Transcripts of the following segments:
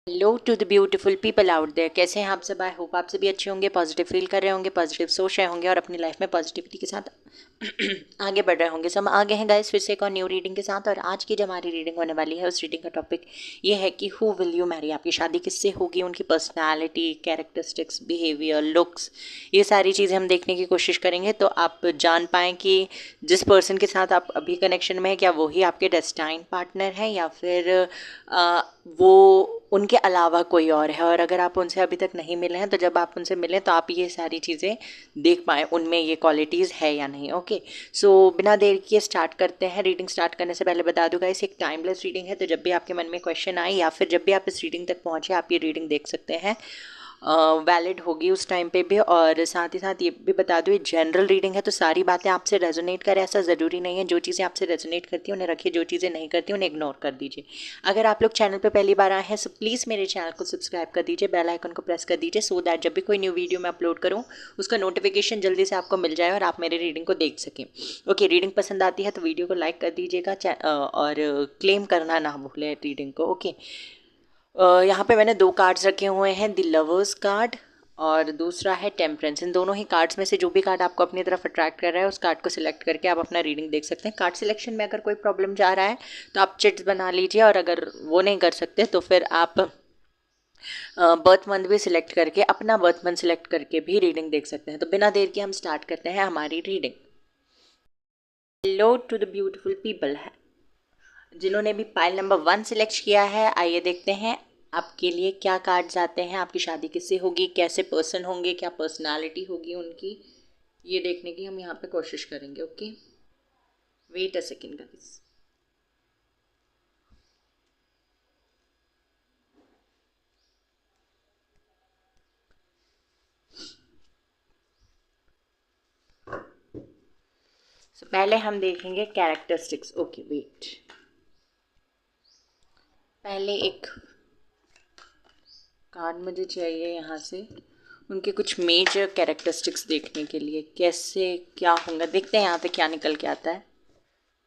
Hello to the beautiful people out there. कैसे हैं आप सब? आई होप आप सभी अच्छे होंगे, पॉजिटिव फील कर रहे होंगे, पॉजिटिव सोच रहे होंगे और अपनी लाइफ में पॉजिटिविटी के साथ आगे बढ़ रहे होंगे। सब आगे हैं गाइस फिर से एक और न्यू रीडिंग के साथ। और आज की जो हमारी रीडिंग होने वाली है उस रीडिंग का टॉपिक ये है कि हु विल यू मैरी। आपकी शादी किससे होगी, उनकी पर्सनैलिटी, कैरेक्टरिस्टिक्स, बिहेवियर, लुक्स, ये सारी चीज़ें हम देखने की कोशिश करेंगे तो आप जान पाएँ कि जिस पर्सन के साथ आप अभी कनेक्शन में है क्या वही आपके डेस्टाइन पार्टनर है या फिर वो उनके अलावा कोई और है। और अगर आप उनसे अभी तक नहीं मिले हैं तो जब आप उनसे मिलें तो आप ये सारी चीज़ें देख पाएँ उनमें ये क्वालिटीज़ है या नहीं। ओके, सो बिना देर किए स्टार्ट करते हैं। रीडिंग स्टार्ट करने से पहले बता दूंगा इस एक टाइमलेस रीडिंग है, तो जब भी आपके मन में क्वेश्चन आए या फिर जब भी आप इस रीडिंग तक पहुँचे आप ये रीडिंग देख सकते हैं। वैलिड होगी उस टाइम पे भी। और साथ ही साथ ये भी बता दूँ ये जनरल रीडिंग है तो सारी बातें आपसे रेजोनेट करें ऐसा ज़रूरी नहीं है। जो चीज़ें आपसे रेजोनेट करती हैं उन्हें रखिए, जो चीज़ें नहीं करती उन्हें इग्नोर कर दीजिए। अगर आप लोग चैनल पे पहली बार आए हैं तो प्लीज़ मेरे चैनल को सब्सक्राइब कर दीजिए, बेल आइकन को प्रेस कर दीजिए सो दैट जब भी कोई न्यू वीडियो मैं अपलोड करूँ उसका नोटिफिकेशन जल्दी से आपको मिल जाए और आप मेरे रीडिंग को देख सकें। ओके, रीडिंग पसंद आती है तो वीडियो को लाइक कर दीजिएगा और क्लेम करना ना भूलें रीडिंग को। ओके, यहाँ पे मैंने दो कार्ड्स रखे हुए हैं, द लवर्स कार्ड और दूसरा है टेम्परेंस। इन दोनों ही कार्ड्स में से जो भी कार्ड आपको अपनी तरफ अट्रैक्ट कर रहा है उस कार्ड को सिलेक्ट करके आप अपना रीडिंग देख सकते हैं। कार्ड सिलेक्शन में अगर कोई प्रॉब्लम जा रहा है तो आप चिट्स बना लीजिए और अगर वो नहीं कर सकते तो फिर आप बर्थ मंथ भी सिलेक्ट करके अपना बर्थ मंथ सिलेक्ट करके भी रीडिंग देख सकते हैं। तो बिना देर के हम स्टार्ट करते हैं हमारी reading. Hello to the beautiful people है जिन्होंने भी पाइल नंबर 1 सिलेक्ट किया है। आइए देखते हैं आपके लिए क्या कार्ड्स आते हैं। आपकी शादी किससे होगी, कैसे पर्सन होंगे, क्या पर्सनालिटी होगी उनकी, ये देखने की हम यहाँ पे कोशिश करेंगे। Okay, wait a second guys. So पहले हम देखेंगे कैरेक्टरिस्टिक्स। ओके वेट, पहले एक कार्ड मुझे चाहिए यहाँ से उनके कुछ मेजर कैरेक्टरिस्टिक्स देखने के लिए कैसे क्या होंगे। देखते हैं यहाँ पे क्या निकल के आता है।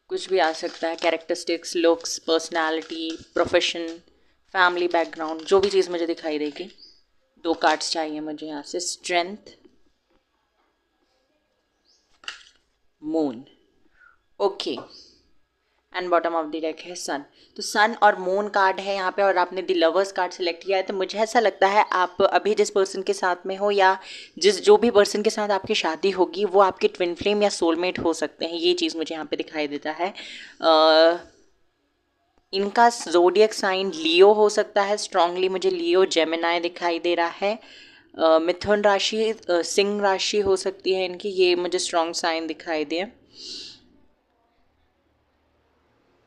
कुछ भी आ सकता है, characteristics, looks, personality, profession, family background, जो भी चीज़ मुझे दिखाई देगी। दो कार्ड्स चाहिए मुझे यहाँ से, strength, moon. Okay, and bottom of the deck है सन। तो सन और मून कार्ड है यहाँ पे और आपने द लवर्स कार्ड सेलेक्ट किया है। तो मुझे ऐसा लगता है आप अभी जिस पर्सन के साथ में हो या जो भी पर्सन के साथ आपकी शादी होगी वो आपके ट्विन फ्लेम या सोलमेट हो सकते हैं। ये चीज़ मुझे यहाँ पे दिखाई देता है। इनका जोडियक साइन लियो हो सकता है, स्ट्रांगली मुझे लियो जेमिनाई दिखाई दे रहा है। मिथुन राशि, सिंह राशि हो सकती है इनकी, ये मुझे स्ट्रॉन्ग साइन दिखाई दे।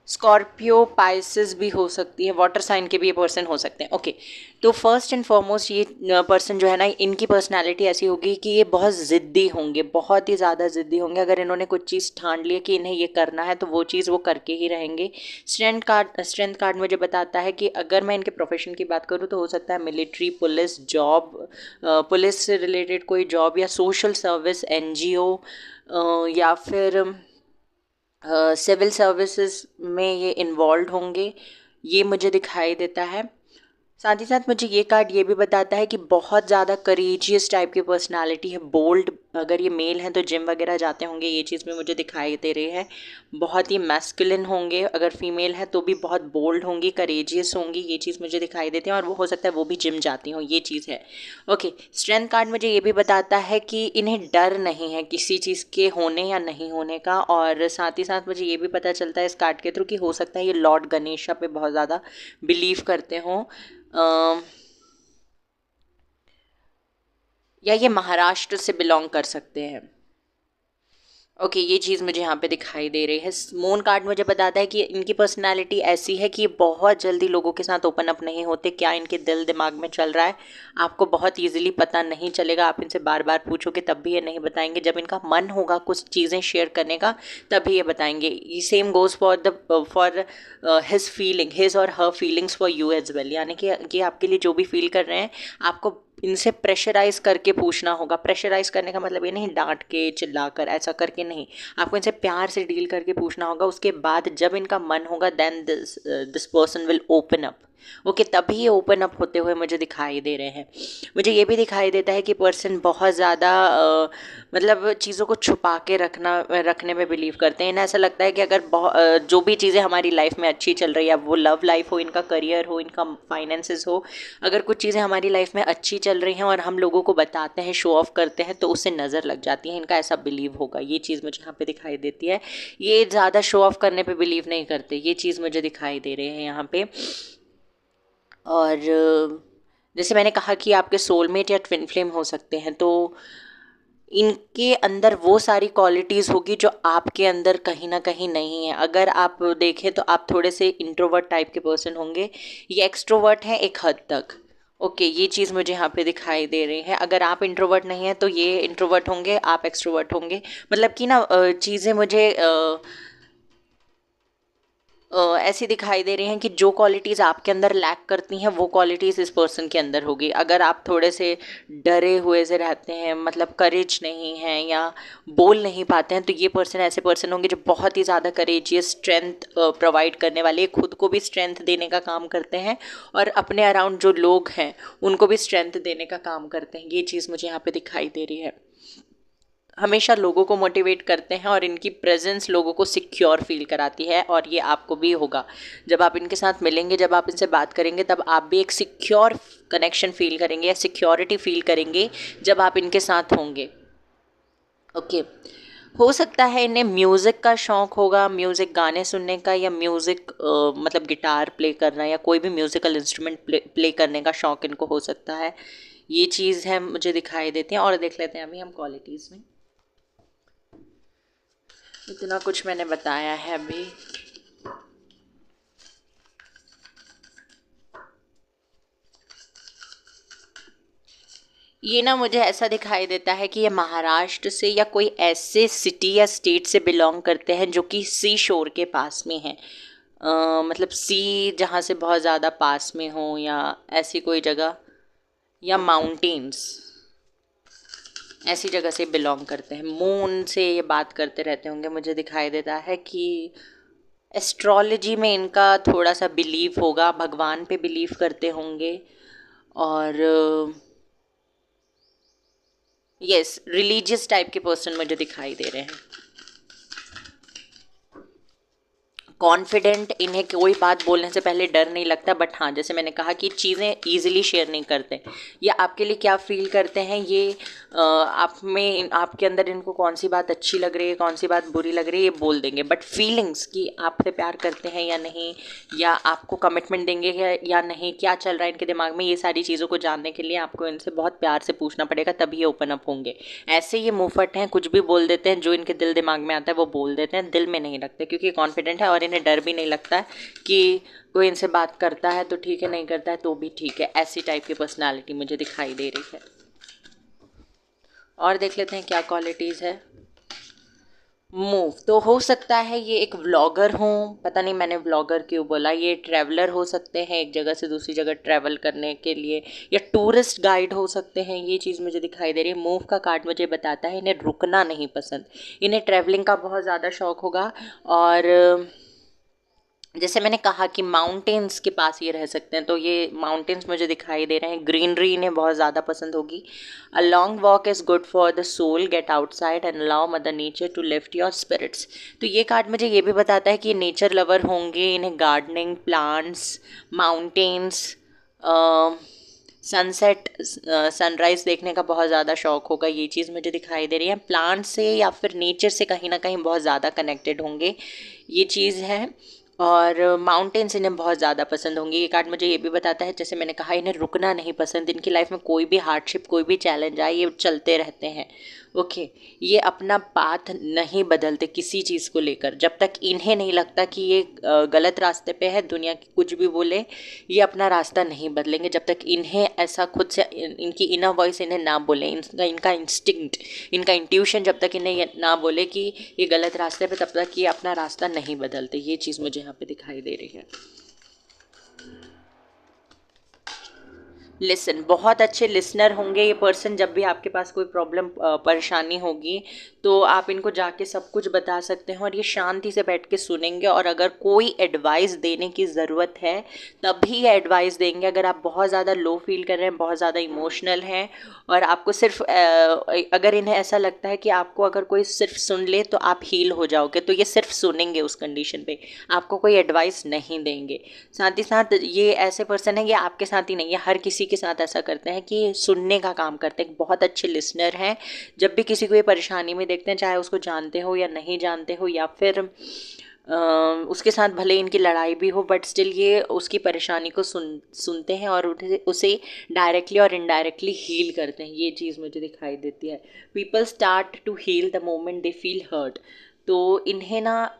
स्कॉर्पियो, पाइसिस भी हो सकती है, वाटर साइन के भी ये पर्सन हो सकते हैं। ओके, तो फर्स्ट एंड फॉरमोस्ट ये पर्सन जो है ना, इनकी पर्सनालिटी ऐसी होगी कि ये बहुत ज़िद्दी होंगे, बहुत ही ज़्यादा ज़िद्दी होंगे। अगर इन्होंने कुछ चीज़ ठान ली है कि इन्हें ये करना है तो वो चीज़ वो करके ही रहेंगे। स्ट्रेंथ कार्ड मुझे बताता है कि अगर मैं इनके प्रोफेशन की बात करूँ तो हो सकता है मिलिट्री, पुलिस, जॉब, पुलिस से रिलेटेड कोई जॉब या सोशल सर्विस, एनजीओ या फिर सिविल सर्विसेज में ये इन्वॉल्व होंगे, ये मुझे दिखाई देता है। साथ ही साथ मुझे ये कार्ड ये भी बताता है कि बहुत ज़्यादा करेजियस टाइप की पर्सनालिटी है, बोल्ड। अगर ये मेल हैं तो जिम वगैरह जाते होंगे, ये चीज़ भी मुझे दिखाई दे रही है। बहुत ही मैस्कुलिन होंगे, अगर फीमेल है तो भी बहुत बोल्ड होंगी, करेजियस होंगी, ये चीज़ मुझे दिखाई देती है। और वो हो सकता है वो भी जिम जाती हों, ये चीज़ है। ओके, स्ट्रेंथ कार्ड मुझे ये भी बताता है कि इन्हें डर नहीं है किसी चीज़ के होने या नहीं होने का। और साथ ही साथ मुझे ये भी पता चलता है इस कार्ड के थ्रू कि हो सकता है ये लॉर्ड गणेशा पे बहुत ज़्यादा बिलीव करते हों या ये महाराष्ट्र से बिलोंग कर सकते हैं। ओके, ये चीज़ मुझे यहाँ पे दिखाई दे रही है। मून कार्ड मुझे बताता है कि इनकी पर्सनालिटी ऐसी है कि ये बहुत जल्दी लोगों के साथ ओपन अप नहीं होते। क्या इनके दिल दिमाग में चल रहा है आपको बहुत इजीली पता नहीं चलेगा। आप इनसे बार बार पूछोगे तब भी ये नहीं बताएंगे। जब इनका मन होगा कुछ चीज़ें शेयर करने का तभी ये बताएंगे। ये same goes for his feeling, his और her feelings for you as well. यानी कि आपके लिए जो भी फील कर रहे हैं आपको इनसे प्रेशराइज करके पूछना होगा। प्रेशराइज करने का मतलब ये नहीं डांट के चिल्ला कर ऐसा करके नहीं, आपको इनसे प्यार से डील करके पूछना होगा। उसके बाद जब इनका मन होगा then this person will open up. Okay, तभी ये ओपन अप होते हुए मुझे दिखाई दे रहे हैं। मुझे ये भी दिखाई देता है कि पर्सन बहुत ज़्यादा मतलब चीज़ों को छुपा के रखने में बिलीव करते हैं। इन्हें ऐसा लगता है कि अगर जो भी चीज़ें हमारी लाइफ में अच्छी चल रही है, वो लव लाइफ हो, इनका करियर हो, इनका फाइनेंसेस हो, अगर कुछ चीज़ें हमारी लाइफ में अच्छी चल रही हैं और हम लोगों को बताते हैं, शो ऑफ करते हैं, तो उससे नज़र लग जाती है। इनका ऐसा बिलीव होगा, ये चीज़ मुझे यहाँ पे दिखाई देती है। ये ज़्यादा शो ऑफ करने पे बिलीव नहीं करते, ये चीज़ मुझे दिखाई दे रही है यहाँ पे। और जैसे मैंने कहा कि आपके सोलमेट या ट्विन फ्लेम हो सकते हैं, तो इनके अंदर वो सारी क्वालिटीज़ होगी जो आपके अंदर कहीं ना कहीं नहीं है। अगर आप देखें तो आप थोड़े से इंट्रोवर्ट टाइप के पर्सन होंगे, ये एक्सट्रोवर्ट हैं एक हद तक। ओके, ये चीज़ मुझे यहाँ पे दिखाई दे रही है। अगर आप इंट्रोवर्ट नहीं हैं तो ये इंट्रोवर्ट होंगे, आप एक्सट्रोवर्ट होंगे। मतलब कि ना चीज़ें मुझे ऐसी दिखाई दे रही हैं कि जो क्वालिटीज़ आपके अंदर लैक करती हैं वो क्वालिटीज़ इस पर्सन के अंदर होगी। अगर आप थोड़े से डरे हुए से रहते हैं, मतलब करेज नहीं है या बोल नहीं पाते हैं, तो ये पर्सन ऐसे पर्सन होंगे जो बहुत ही ज़्यादा करेजियस, स्ट्रेंथ प्रोवाइड करने वाले, खुद को भी स्ट्रेंथ देने का काम करते हैं और अपने अराउंड जो लोग हैं उनको भी स्ट्रेंथ देने का काम करते हैं। ये चीज़ मुझे यहाँ पे दिखाई दे रही है। हमेशा लोगों को मोटिवेट करते हैं और इनकी प्रेजेंस लोगों को सिक्योर फील कराती है, और ये आपको भी होगा। जब आप इनके साथ मिलेंगे, जब आप इनसे बात करेंगे, तब आप भी एक सिक्योर कनेक्शन फील करेंगे या सिक्योरिटी फील करेंगे जब आप इनके साथ होंगे। ओके, हो सकता है इन्हें म्यूज़िक का शौक़ होगा, म्यूज़िक गाने सुनने का, या म्यूज़िक मतलब गिटार प्ले करना या कोई भी म्यूज़िकल इंस्ट्रूमेंट प्ले करने का शौक़ इनको हो सकता है। ये चीज़ है मुझे दिखाई देती है। और देख लेते हैं अभी हम क्वालिटीज़ में। इतना कुछ मैंने बताया है अभी। ये ना मुझे ऐसा दिखाई देता है कि ये महाराष्ट्र से या कोई ऐसे सिटी या स्टेट से बिलोंग करते हैं जो कि सी शोर के पास में है। मतलब सी जहाँ से बहुत ज़्यादा पास में हो, या ऐसी कोई जगह, या माउंटेन्स, ऐसी जगह से बिलोंग करते हैं। मून से ये बात करते रहते होंगे। मुझे दिखाई देता है कि एस्ट्रोलॉजी में इनका थोड़ा सा बिलीव होगा, भगवान पे बिलीव करते होंगे, और यस, रिलीजियस टाइप के पर्सन मुझे दिखाई दे रहे हैं। कॉन्फिडेंट, इन्हें कोई बात बोलने से पहले डर नहीं लगता, बट हाँ, जैसे मैंने कहा कि चीज़ें ईजिली शेयर नहीं करते। या आपके लिए क्या फील करते हैं, ये आप में, आपके अंदर इनको कौन सी बात अच्छी लग रही है, कौन सी बात बुरी लग रही है, ये बोल देंगे। बट फीलिंग्स कि आपसे प्यार करते हैं या नहीं, या आपको कमिटमेंट देंगे या नहीं, क्या चल रहा है इनके दिमाग में, ये सारी चीज़ों को जानने के लिए आपको इनसे बहुत प्यार से पूछना पड़ेगा, तभी ये ओपन अप होंगे। ऐसे ये मुंहफट हैं, कुछ भी बोल देते हैं, जो इनके दिल दिमाग में आता है वो बोल देते हैं, दिल में नहीं रखते, क्योंकि कॉन्फिडेंट है और इन्हें डर भी नहीं लगता है कि कोई इनसे बात करता है तो ठीक है, नहीं करता है तो भी ठीक है। ऐसी टाइप की पर्सनालिटी मुझे दिखाई दे रही है। और देख लेते हैं क्या क्वालिटीज़ है। मूव, तो हो सकता है ये एक व्लॉगर हो, पता नहीं मैंने व्लॉगर क्यों बोला। ये ट्रैवलर हो सकते हैं, एक जगह से दूसरी जगह ट्रैवल करने के लिए, या टूरिस्ट गाइड हो सकते हैं। ये चीज़ मुझे दिखाई दे रही है। मूव का कार्ड मुझे बताता है इन्हें रुकना नहीं पसंद, इन्हें ट्रैवलिंग का बहुत ज़्यादा शौक होगा। और जैसे मैंने कहा कि माउंटेन्स के पास ये रह सकते हैं, तो ये माउंटेन्स मुझे दिखाई दे रहे हैं। ग्रीनरी इन्हें बहुत ज़्यादा पसंद होगी। A long walk is good for the soul, get outside and allow mother nature to lift your spirits. तो ये कार्ड मुझे ये भी बताता है कि ये नेचर लवर होंगे। इन्हें gardening, plants, mountains, sunset, sunrise देखने का बहुत ज़्यादा शौक होगा। ये चीज़ मुझे दिखाई दे रही है। प्लांट से या फिर नेचर से कहीं ना कहीं बहुत ज़्यादा कनेक्टेड होंगे, ये चीज़ है। और माउंटेन्स इन्हें बहुत ज़्यादा पसंद होंगी। ये कार्ड मुझे ये भी बताता है, जैसे मैंने कहा, इन्हें रुकना नहीं पसंद। इनकी लाइफ में कोई भी हार्डशिप, कोई भी चैलेंज आए, ये चलते रहते हैं। ओके, ये अपना पाथ नहीं बदलते किसी चीज़ को लेकर। जब तक इन्हें नहीं लगता कि ये गलत रास्ते पे है, दुनिया की कुछ भी बोले, ये अपना रास्ता नहीं बदलेंगे। जब तक इन्हें ऐसा खुद से, इनकी इनर वॉइस इन्हें ना बोले, इनका इंस्टिंक्ट, इनका इंट्यूशन जब तक इन्हें ना बोले कि ये गलत रास्ते पे, तब तक ये अपना रास्ता नहीं बदलते। ये चीज़ मुझे यहाँ पे दिखाई दे रही है। लिसन, बहुत अच्छे लिसनर होंगे ये पर्सन। जब भी आपके पास कोई प्रॉब्लम परेशानी होगी तो आप इनको जाके सब कुछ बता सकते हैं और ये शांति से बैठ के सुनेंगे, और अगर कोई एडवाइस देने की ज़रूरत है तभी ये एडवाइस देंगे। अगर आप बहुत ज़्यादा लो फील कर रहे हैं, बहुत ज़्यादा इमोशनल हैं और आपको सिर्फ अगर इन्हें ऐसा लगता है कि आपको अगर कोई सिर्फ सुन ले तो आप हील हो जाओगे, तो ये सिर्फ सुनेंगे उस कंडीशन पे, आपको कोई एडवाइस नहीं देंगे। साथ ही साथ ये ऐसे पर्सन है, ये आपके साथ ही नहीं है, हर किसी के साथ ऐसा करते हैं कि सुनने का काम करते हैं, बहुत अच्छे लिसनर हैं। जब भी किसी को ये परेशानी में देखते हैं, चाहे उसको जानते हो या नहीं जानते हो, या फिर उसके साथ भले इनकी लड़ाई भी हो, बट स्टिल ये उसकी परेशानी को सुनते हैं और उसे डायरेक्टली और इनडायरेक्टली हील करते हैं। ये चीज़ मुझे दिखाई देती है। People start to heal the moment they feel hurt. तो इन्हें ना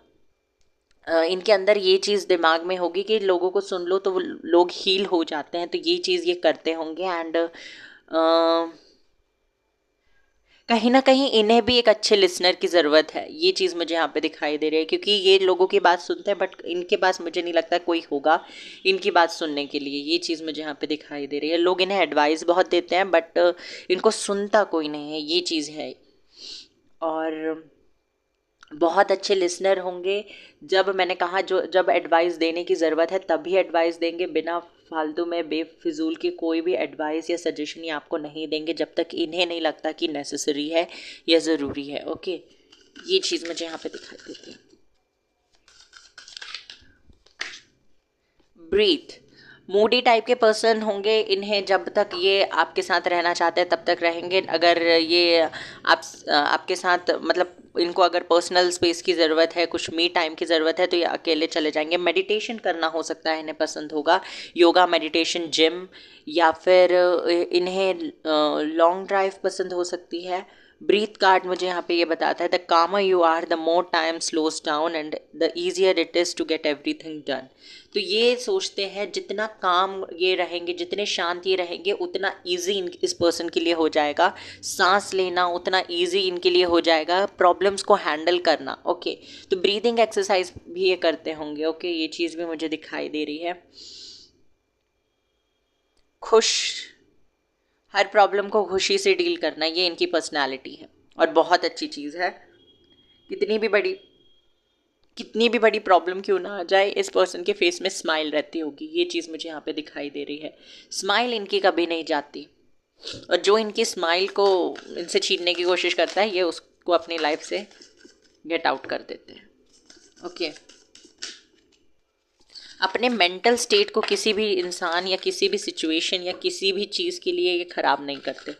इनके अंदर ये चीज़ दिमाग में होगी कि लोगों को सुन लो तो वो लोग हील हो जाते हैं, तो ये चीज़ ये करते होंगे। एंड कहीं ना कहीं इन्हें भी एक अच्छे लिसनर की ज़रूरत है, ये चीज़ मुझे यहाँ पे दिखाई दे रही है, क्योंकि ये लोगों की बात सुनते हैं बट इनके पास मुझे नहीं लगता कोई होगा इनकी बात सुनने के लिए। ये चीज़ मुझे यहाँ पे दिखाई दे रही है। लोग इन्हें एडवाइस बहुत देते हैं बट इनको सुनता कोई नहीं है, ये चीज़ है। और बहुत अच्छे लिसनर होंगे। जब मैंने कहा जो जब एडवाइस देने की ज़रूरत है तभी एडवाइस देंगे, बिना फालतू में बेफिजूल की कोई भी एडवाइस या सजेशन ये आपको नहीं देंगे जब तक इन्हें नहीं लगता कि नेसेसरी है या ज़रूरी है। ओके, ये चीज़ मुझे यहाँ पे दिखाई देती है। ब्रीथ, मूडी टाइप के पर्सन होंगे। इन्हें जब तक ये आपके साथ रहना चाहते हैं तब तक रहेंगे। अगर ये आपके साथ मतलब इनको अगर पर्सनल स्पेस की ज़रूरत है, कुछ मी टाइम की ज़रूरत है, तो ये अकेले चले जाएंगे। मेडिटेशन करना हो सकता है इन्हें पसंद होगा, योगा, मेडिटेशन, जिम, या फिर इन्हें लॉन्ग ड्राइव पसंद हो सकती है। ब्रीथ कार्ड मुझे यहाँ पे ये बताता है, the calmer you are the more time slows down and the easier it is to get everything done. तो ये सोचते हैं जितना काम ये रहेंगे, जितने शांत ये रहेंगे, उतना ईजी इस पर्सन के लिए हो जाएगा। सांस लेना उतना ईजी इनके लिए हो जाएगा, प्रॉब्लम्स को हैंडल करना। ओके, तो ब्रीदिंग एक्सरसाइज भी ये करते होंगे। ओके, ये चीज़ भी मुझे दिखाई दे रही है। खुश, हर प्रॉब्लम को खुशी से डील करना, ये इनकी पर्सनालिटी है और बहुत अच्छी चीज़ है। कितनी भी बड़ी प्रॉब्लम क्यों ना आ जाए, इस पर्सन के फेस में स्माइल रहती होगी, ये चीज़ मुझे यहाँ पे दिखाई दे रही है। स्माइल इनकी कभी नहीं जाती, और जो इनकी स्माइल को इनसे छीनने की कोशिश करता है ये उसको अपनी लाइफ से गेट आउट कर देते हैं। ओके, अपने मेंटल स्टेट को किसी भी इंसान या किसी भी सिचुएशन या किसी भी चीज़ के लिए ये ख़राब नहीं करते।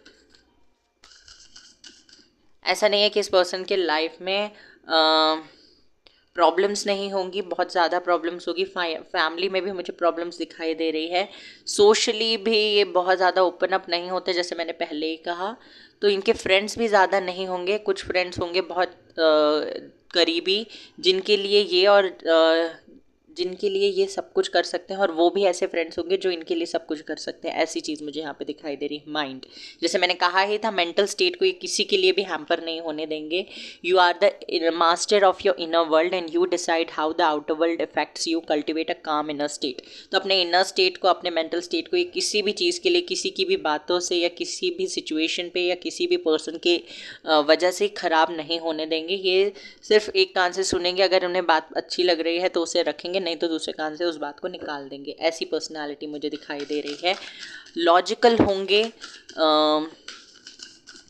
ऐसा नहीं है कि इस पर्सन के लाइफ में प्रॉब्लम्स नहीं होंगी, बहुत ज़्यादा प्रॉब्लम्स होगी। फैमिली में भी मुझे प्रॉब्लम्स दिखाई दे रही है। सोशली भी ये बहुत ज़्यादा ओपन अप नहीं होते, जैसे मैंने पहले ही कहा। तो इनके फ्रेंड्स भी ज़्यादा नहीं होंगे, कुछ फ्रेंड्स होंगे बहुत करीबी, जिनके लिए ये और जिनके लिए ये सब कुछ कर सकते हैं, और वो भी ऐसे फ्रेंड्स होंगे जो इनके लिए सब कुछ कर सकते हैं। ऐसी चीज़ मुझे यहाँ पे दिखाई दे रही है। माइंड, जैसे मैंने कहा ही था, मेंटल स्टेट को ये किसी के लिए भी हैम्पर नहीं होने देंगे। You are the master of your inner world and you decide how the outer world affects you. Cultivate a calm inner state. तो अपने इनर स्टेट को, अपने मेंटल स्टेट को ये किसी भी चीज़ के लिए, किसी की भी बातों से या किसी भी सिचुएशन पे या किसी भी पर्सन के वजह से ख़राब नहीं होने देंगे। ये सिर्फ एक कान से सुनेंगे, अगर उन्हें बात अच्छी लग रही है तो उसे रखेंगे, नहीं तो दूसरे कान से उस बात को निकाल देंगे। ऐसी पर्सनालिटी मुझे दिखाई दे रही है। लॉजिकल होंगे,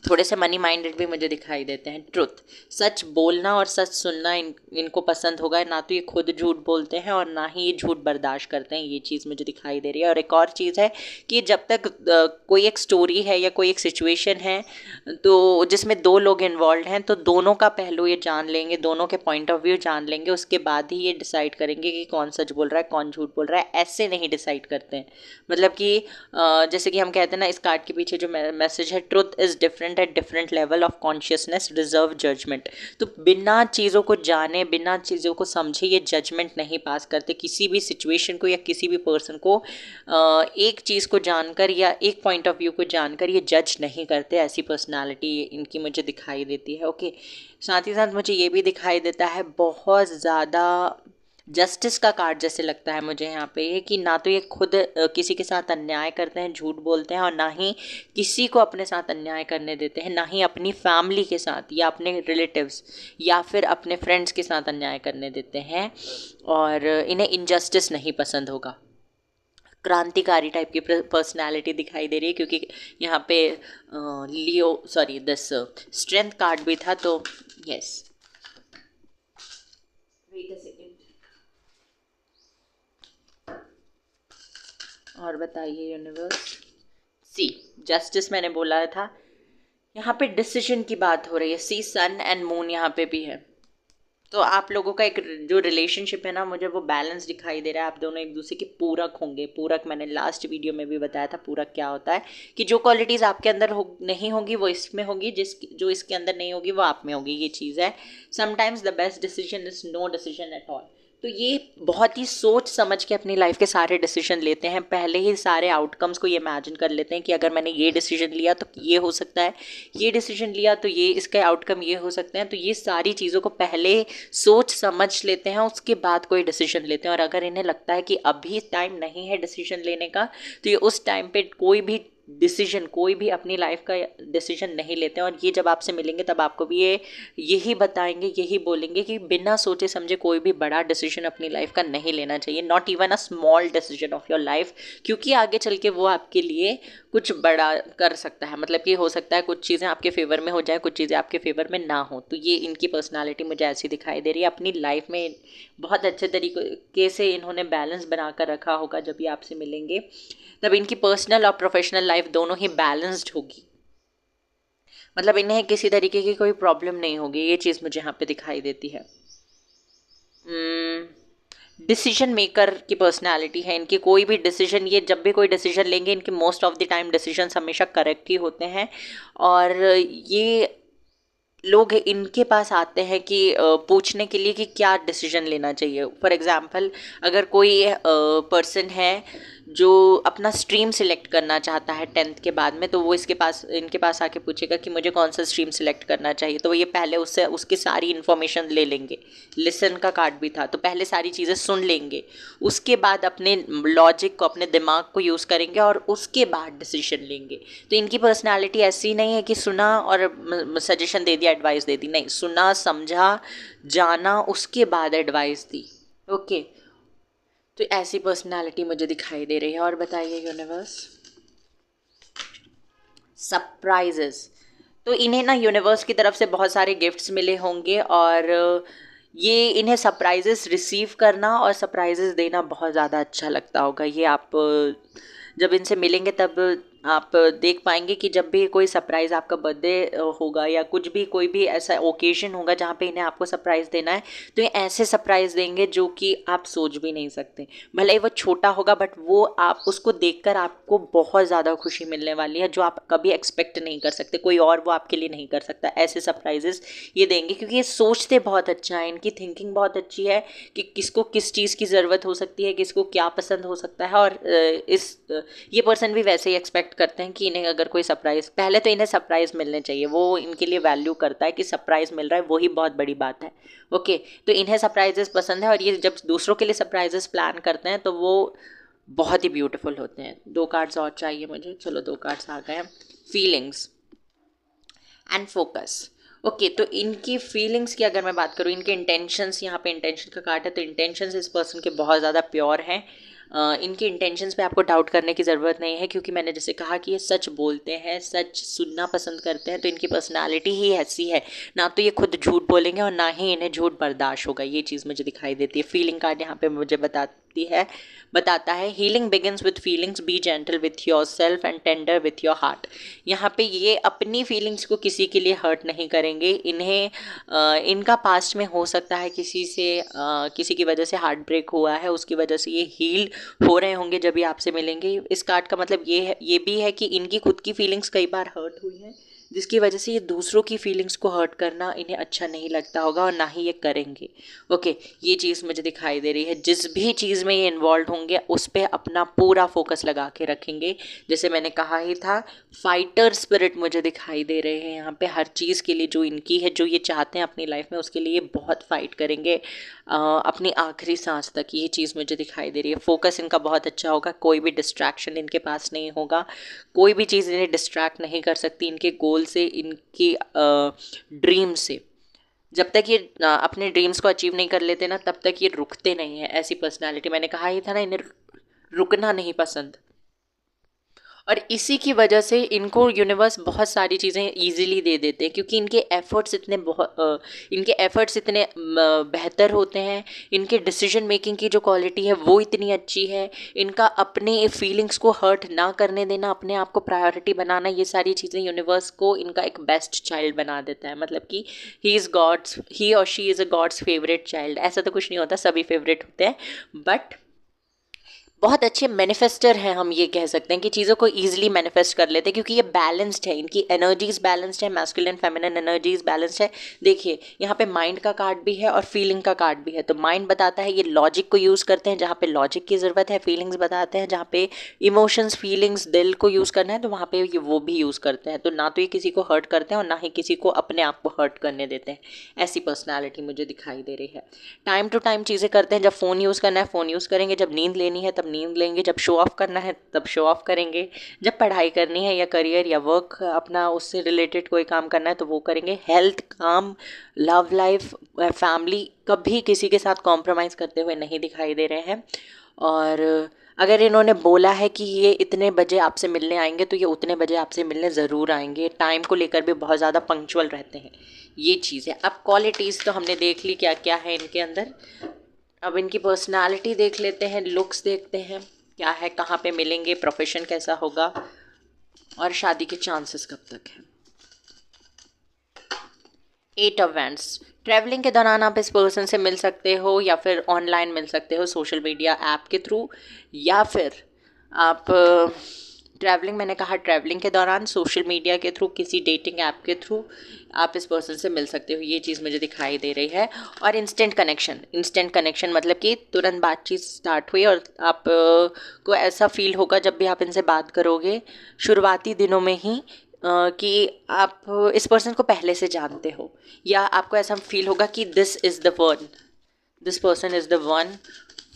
थोड़े से मनी माइंडेड भी मुझे दिखाई देते हैं। ट्रुथ, सच बोलना और सच सुनना इनको पसंद होगा। ना तो ये खुद झूठ बोलते हैं और ना ही ये झूठ बर्दाश्त करते हैं, ये चीज़ मुझे दिखाई दे रही है। और एक और चीज़ है कि जब तक कोई एक स्टोरी है या कोई एक सिचुएशन है तो जिसमें दो लोग इन्वॉल्व हैं, तो दोनों का पहलू ये जान लेंगे, दोनों के पॉइंट ऑफ व्यू जान लेंगे, उसके बाद ही ये डिसाइड करेंगे कि कौन सच बोल रहा है कौन झूठ बोल रहा है। ऐसे नहीं डिसाइड करते हैं। मतलब कि जैसे कि हम कहते हैं ना, इस कार्ड के पीछे जो मैसेज है, truth is different at different level of consciousness, reserve judgement. तो बिना चीज़ों को जाने, बिना चीज़ों को समझे ये जजमेंट नहीं पास करते। किसी भी सिचुएशन को या किसी भी पर्सन को एक चीज़ को जानकर या एक पॉइंट ऑफ व्यू को जानकर ये जज नहीं करते। ऐसी पर्सनालिटी इनकी मुझे दिखाई देती है। ओके, साथ ही साथ मुझे ये भी दिखाई देता है, बहुत ज़्यादा जस्टिस का कार्ड जैसे लगता है मुझे यहाँ पे, कि ना तो ये खुद किसी के साथ अन्याय करते हैं, झूठ बोलते हैं, और ना ही किसी को अपने साथ अन्याय करने देते हैं, ना ही अपनी फैमिली के साथ या अपने रिलेटिव्स या फिर अपने फ्रेंड्स के साथ अन्याय करने देते हैं, और इन्हें इनजस्टिस नहीं पसंद होगा। क्रांतिकारी टाइप की पर्सनालिटी दिखाई दे रही है, क्योंकि यहाँ पे लियो सॉरी दिस स्ट्रेंथ कार्ड भी था, तो यस। वेट अ सेकेंड, और बताइए यूनिवर्स। सी, जस्टिस मैंने बोला था, यहाँ पे डिसीजन की बात हो रही है। सी, सन एंड मून यहाँ पे भी है, तो आप लोगों का एक जो रिलेशनशिप है ना, मुझे वो बैलेंस दिखाई दे रहा है। आप दोनों एक दूसरे के पूरक होंगे। पूरक मैंने लास्ट वीडियो में भी बताया था पूरक क्या होता है, कि जो क्वालिटीज़ आपके अंदर नहीं होगी वो इसमें होगी, जो इसके अंदर नहीं होगी वो आप में होगी। ये चीज़ है। Sometimes the best decision is no decision at all. तो ये बहुत ही सोच समझ के अपनी लाइफ के सारे डिसीजन लेते हैं। पहले ही सारे आउटकम्स को ये इमेजिन कर लेते हैं कि अगर मैंने ये डिसीजन लिया तो ये हो सकता है, ये डिसीजन लिया तो ये इसका आउटकम ये हो सकते हैं। तो ये सारी चीज़ों को पहले सोच समझ लेते हैं, उसके बाद कोई डिसीजन लेते हैं। और अगर इन्हें लगता है कि अभी टाइम नहीं है डिसीजन लेने का, तो ये उस टाइम पे कोई भी डिसीजन, कोई भी अपनी लाइफ का डिसीजन नहीं लेते हैं। और ये जब आपसे मिलेंगे तब आपको भी यही बताएंगे, यही बोलेंगे कि बिना सोचे समझे कोई भी बड़ा डिसीजन अपनी लाइफ का नहीं लेना चाहिए, not even a small decision of your life, क्योंकि आगे चल के वो आपके लिए कुछ बड़ा कर सकता है। मतलब कि हो सकता है कुछ चीज़ें आपके फेवर में हो जाए, कुछ चीज़ें आपके फेवर में ना हो। तो ये इनकी पर्सनालिटी मुझे ऐसी दिखाई दे रही है। अपनी लाइफ में बहुत अच्छे तरीके से इन्होंने बैलेंस बना कर रखा होगा। जब ये आपसे मिलेंगे तब इनकी पर्सनल और प्रोफेशनल लाइफ दोनों ही बैलेंस्ड होगी। मतलब इन्हें किसी तरीके की कोई प्रॉब्लम नहीं होगी, ये चीज़ मुझे यहाँ पे दिखाई देती है। डिसीजन मेकर की पर्सनालिटी है इनकी। कोई भी डिसीजन, ये जब भी कोई डिसीजन लेंगे, इनके most of the time decision हमेशा करेक्ट ही होते हैं। और ये लोग इनके पास आते हैं कि पूछने के लिए कि क्या डिसीजन लेना चाहिए। फॉर एग्ज़ाम्पल, अगर कोई पर्सन है जो अपना स्ट्रीम सिलेक्ट करना चाहता है 10th के बाद में, तो वो इनके पास आके पूछेगा कि मुझे कौन सा स्ट्रीम सिलेक्ट करना चाहिए। तो ये पहले उससे उसकी सारी इन्फॉर्मेशन ले लेंगे। लिसन का कार्ड भी था, तो पहले सारी चीज़ें सुन लेंगे, उसके बाद अपने लॉजिक को, अपने दिमाग को यूज़ करेंगे और उसके बाद डिसीजन लेंगे। तो इनकी पर्सनालिटी ऐसी नहीं है कि सुना और सजेशन दे दिया, एडवाइस दे दी। नहीं, सुना, समझा, जाना, उसके बाद एडवाइस दी। ओके, तो ऐसी पर्सनालिटी मुझे दिखाई दे रही है। और बताइए यूनिवर्स। सरप्राइजेस, तो इन्हें ना यूनिवर्स की तरफ से बहुत सारे गिफ्ट्स मिले होंगे, और ये इन्हें सरप्राइजेस रिसीव करना और सरप्राइजेस देना बहुत ज़्यादा अच्छा लगता होगा। ये आप जब इनसे मिलेंगे तब आप देख पाएंगे कि जब भी कोई सरप्राइज़, आपका बर्थडे होगा या कुछ भी, कोई भी ऐसा ओकेजन होगा जहाँ पे इन्हें आपको सरप्राइज़ देना है, तो ये ऐसे सरप्राइज़ देंगे जो कि आप सोच भी नहीं सकते। भले ही वो छोटा होगा, बट वो आप उसको देखकर आपको बहुत ज़्यादा खुशी मिलने वाली है, जो आप कभी एक्सपेक्ट नहीं कर सकते। कोई और वो आपके लिए नहीं कर सकता। ऐसे सरप्राइजेस ये देंगे, क्योंकि ये सोचते बहुत अच्छा है, इनकी थिंकिंग बहुत अच्छी है कि किसको किस चीज़ की ज़रूरत हो सकती है, किसको क्या पसंद हो सकता है। और ये पर्सन भी वैसे ही एक्सपेक्ट करते हैं कि इन्हें अगर कोई सरप्राइज़, पहले तो इन्हें सरप्राइज़ मिलने चाहिए। वो इनके लिए वैल्यू करता है कि सरप्राइज़ मिल रहा है, वही बहुत बड़ी बात है। ओके, तो इन्हें सरप्राइजेस पसंद है, और ये जब दूसरों के लिए सरप्राइजेस प्लान करते हैं तो वो बहुत ही ब्यूटीफुल होते हैं। 2 कार्ड्स और चाहिए मुझे। चलो 2 कार्ड्स आ गए। Feelings and focus. ओके, तो इनकी फीलिंग्स की अगर मैं बात करूँ, इनके इंटेंशंस, यहाँ पे इंटेंशन का कार्ड है, तो इंटेंशंस इस पर्सन के बहुत ज़्यादा प्योर हैं। इनके इंटेंशंस पे आपको डाउट करने की ज़रूरत नहीं है, क्योंकि मैंने जैसे कहा कि ये सच बोलते हैं, सच सुनना पसंद करते हैं। तो इनकी पर्सनालिटी ही ऐसी है, ना तो ये खुद झूठ बोलेंगे और ना ही इन्हें झूठ बर्दाश्त होगा। ये चीज़ मुझे दिखाई देती है। फीलिंग कार्ड यहाँ पे मुझे बताता है healing begins with feelings, B gentle with your self and tender with your heart. यहाँ पे ये अपनी फीलिंग्स को किसी के लिए हर्ट नहीं करेंगे। इनका पास्ट में हो सकता है किसी की वजह से हार्ट ब्रेक हुआ है, उसकी वजह से ये हील हो रहे होंगे जब ये आपसे मिलेंगे। इस कार्ड का मतलब ये भी है कि इनकी खुद की फीलिंग्स कई बार हर्ट हुई हैं, जिसकी वजह से ये दूसरों की फीलिंग्स को हर्ट करना इन्हें अच्छा नहीं लगता होगा और ना ही ये करेंगे। ओके, ये चीज़ मुझे दिखाई दे रही है। जिस भी चीज़ में ये इन्वॉल्व होंगे उस पर अपना पूरा फोकस लगा के रखेंगे। जैसे मैंने कहा ही था, फाइटर स्पिरिट मुझे दिखाई दे रहे हैं यहाँ पे। हर चीज़ के लिए जो इनकी है, जो ये चाहते हैं अपनी लाइफ में, उसके लिए ये बहुत फाइट करेंगे अपनी आखिरी सांस तक। ये चीज़ मुझे दिखाई दे रही है। फोकस इनका बहुत अच्छा होगा, कोई भी डिस्ट्रैक्शन इनके पास नहीं होगा, कोई भी चीज़ इन्हें डिस्ट्रैक्ट नहीं कर सकती इनके गोल से, इनकी ड्रीम से। जब तक ये अपने ड्रीम्स को अचीव नहीं कर लेते ना, तब तक ये रुकते नहीं है। ऐसी पर्सनालिटी, मैंने कहा ही था ना, इन्हें रुकना नहीं पसंद। और इसी की वजह से इनको यूनिवर्स बहुत सारी चीज़ें इजीली दे देते हैं, क्योंकि इनके एफर्ट्स इतने बेहतर होते हैं। इनके डिसीजन मेकिंग की जो क्वालिटी है वो इतनी अच्छी है। इनका अपने फीलिंग्स को हर्ट ना करने देना, अपने आप को प्रायोरिटी बनाना, ये सारी चीज़ें यूनिवर्स को इनका एक बेस्ट चाइल्ड बना देता है। मतलब कि ही और she is a God's favourite child. ऐसा तो कुछ नहीं होता, सभी फेवरेट होते हैं, बट बहुत अच्छे मैनिफेस्टर हैं। हम ये कह सकते हैं कि चीज़ों को ईजिली मैनिफेस्ट कर लेते हैं, क्योंकि ये बैलेंस्ड है, इनकी एनर्जीज बैलेंस्ड है, मैस्कुलिन फेमिनिन एनर्जीज बैलेंस्ड है। देखिए यहाँ पे माइंड का कार्ड भी है और फीलिंग का कार्ड भी है। तो माइंड बताता है ये लॉजिक को यूज़ करते हैं जहाँ पे लॉजिक की ज़रूरत है, फीलिंग्स बताते हैं जहाँ पे इमोशंस, फीलिंग्स, दिल को यूज़ करना है, तो वहाँ पे ये वो भी यूज़ करते हैं। तो ना तो ये किसी को हर्ट करते हैं और ना ही किसी को अपने आप को हर्ट करने देते हैं। ऐसी पर्सनैलिटी मुझे दिखाई दे रही है। टाइम टू टाइम चीज़ें करते हैं। जब फ़ोन यूज़ करना है फ़ोन यूज़ करेंगे, जब नींद लेनी है तब नींद लेंगे, जब शो ऑफ करना है तब शो ऑफ करेंगे, जब पढ़ाई करनी है या करियर या वर्क अपना उससे रिलेटेड कोई काम करना है तो वो करेंगे। हेल्थ, काम, लव लाइफ, फैमिली, कभी किसी के साथ कॉम्प्रोमाइज़ करते हुए नहीं दिखाई दे रहे हैं। और अगर इन्होंने बोला है कि ये इतने बजे आपसे मिलने आएंगे तो ये उतने बजे आपसे मिलने ज़रूर आएंगे। टाइम को लेकर भी बहुत ज़्यादा पंक्चुअल रहते हैं। ये चीज़ है। अब क्वालिटीज़ तो हमने देख ली क्या क्या है इनके अंदर। अब इनकी पर्सनालिटी देख लेते हैं, लुक्स देखते हैं क्या है, कहाँ पे मिलेंगे, प्रोफेशन कैसा होगा और शादी के चांसेस कब तक है। 8 ऑफ वैंड्स। ट्रैवलिंग के दौरान आप इस पर्सन से मिल सकते हो या फिर ऑनलाइन मिल सकते हो, सोशल मीडिया ऐप के थ्रू, या फिर आप ट्रैवलिंग, मैंने कहा ट्रैवलिंग के दौरान, सोशल मीडिया के थ्रू, किसी डेटिंग ऐप के थ्रू आप इस पर्सन से मिल सकते हो। ये चीज़ मुझे दिखाई दे रही है। और इंस्टेंट कनेक्शन मतलब कि तुरंत बातचीत स्टार्ट हुई और आप को ऐसा फील होगा जब भी आप इनसे बात करोगे शुरुआती दिनों में ही कि आप इस पर्सन को पहले से जानते हो, या आपको ऐसा फील होगा कि this person is the one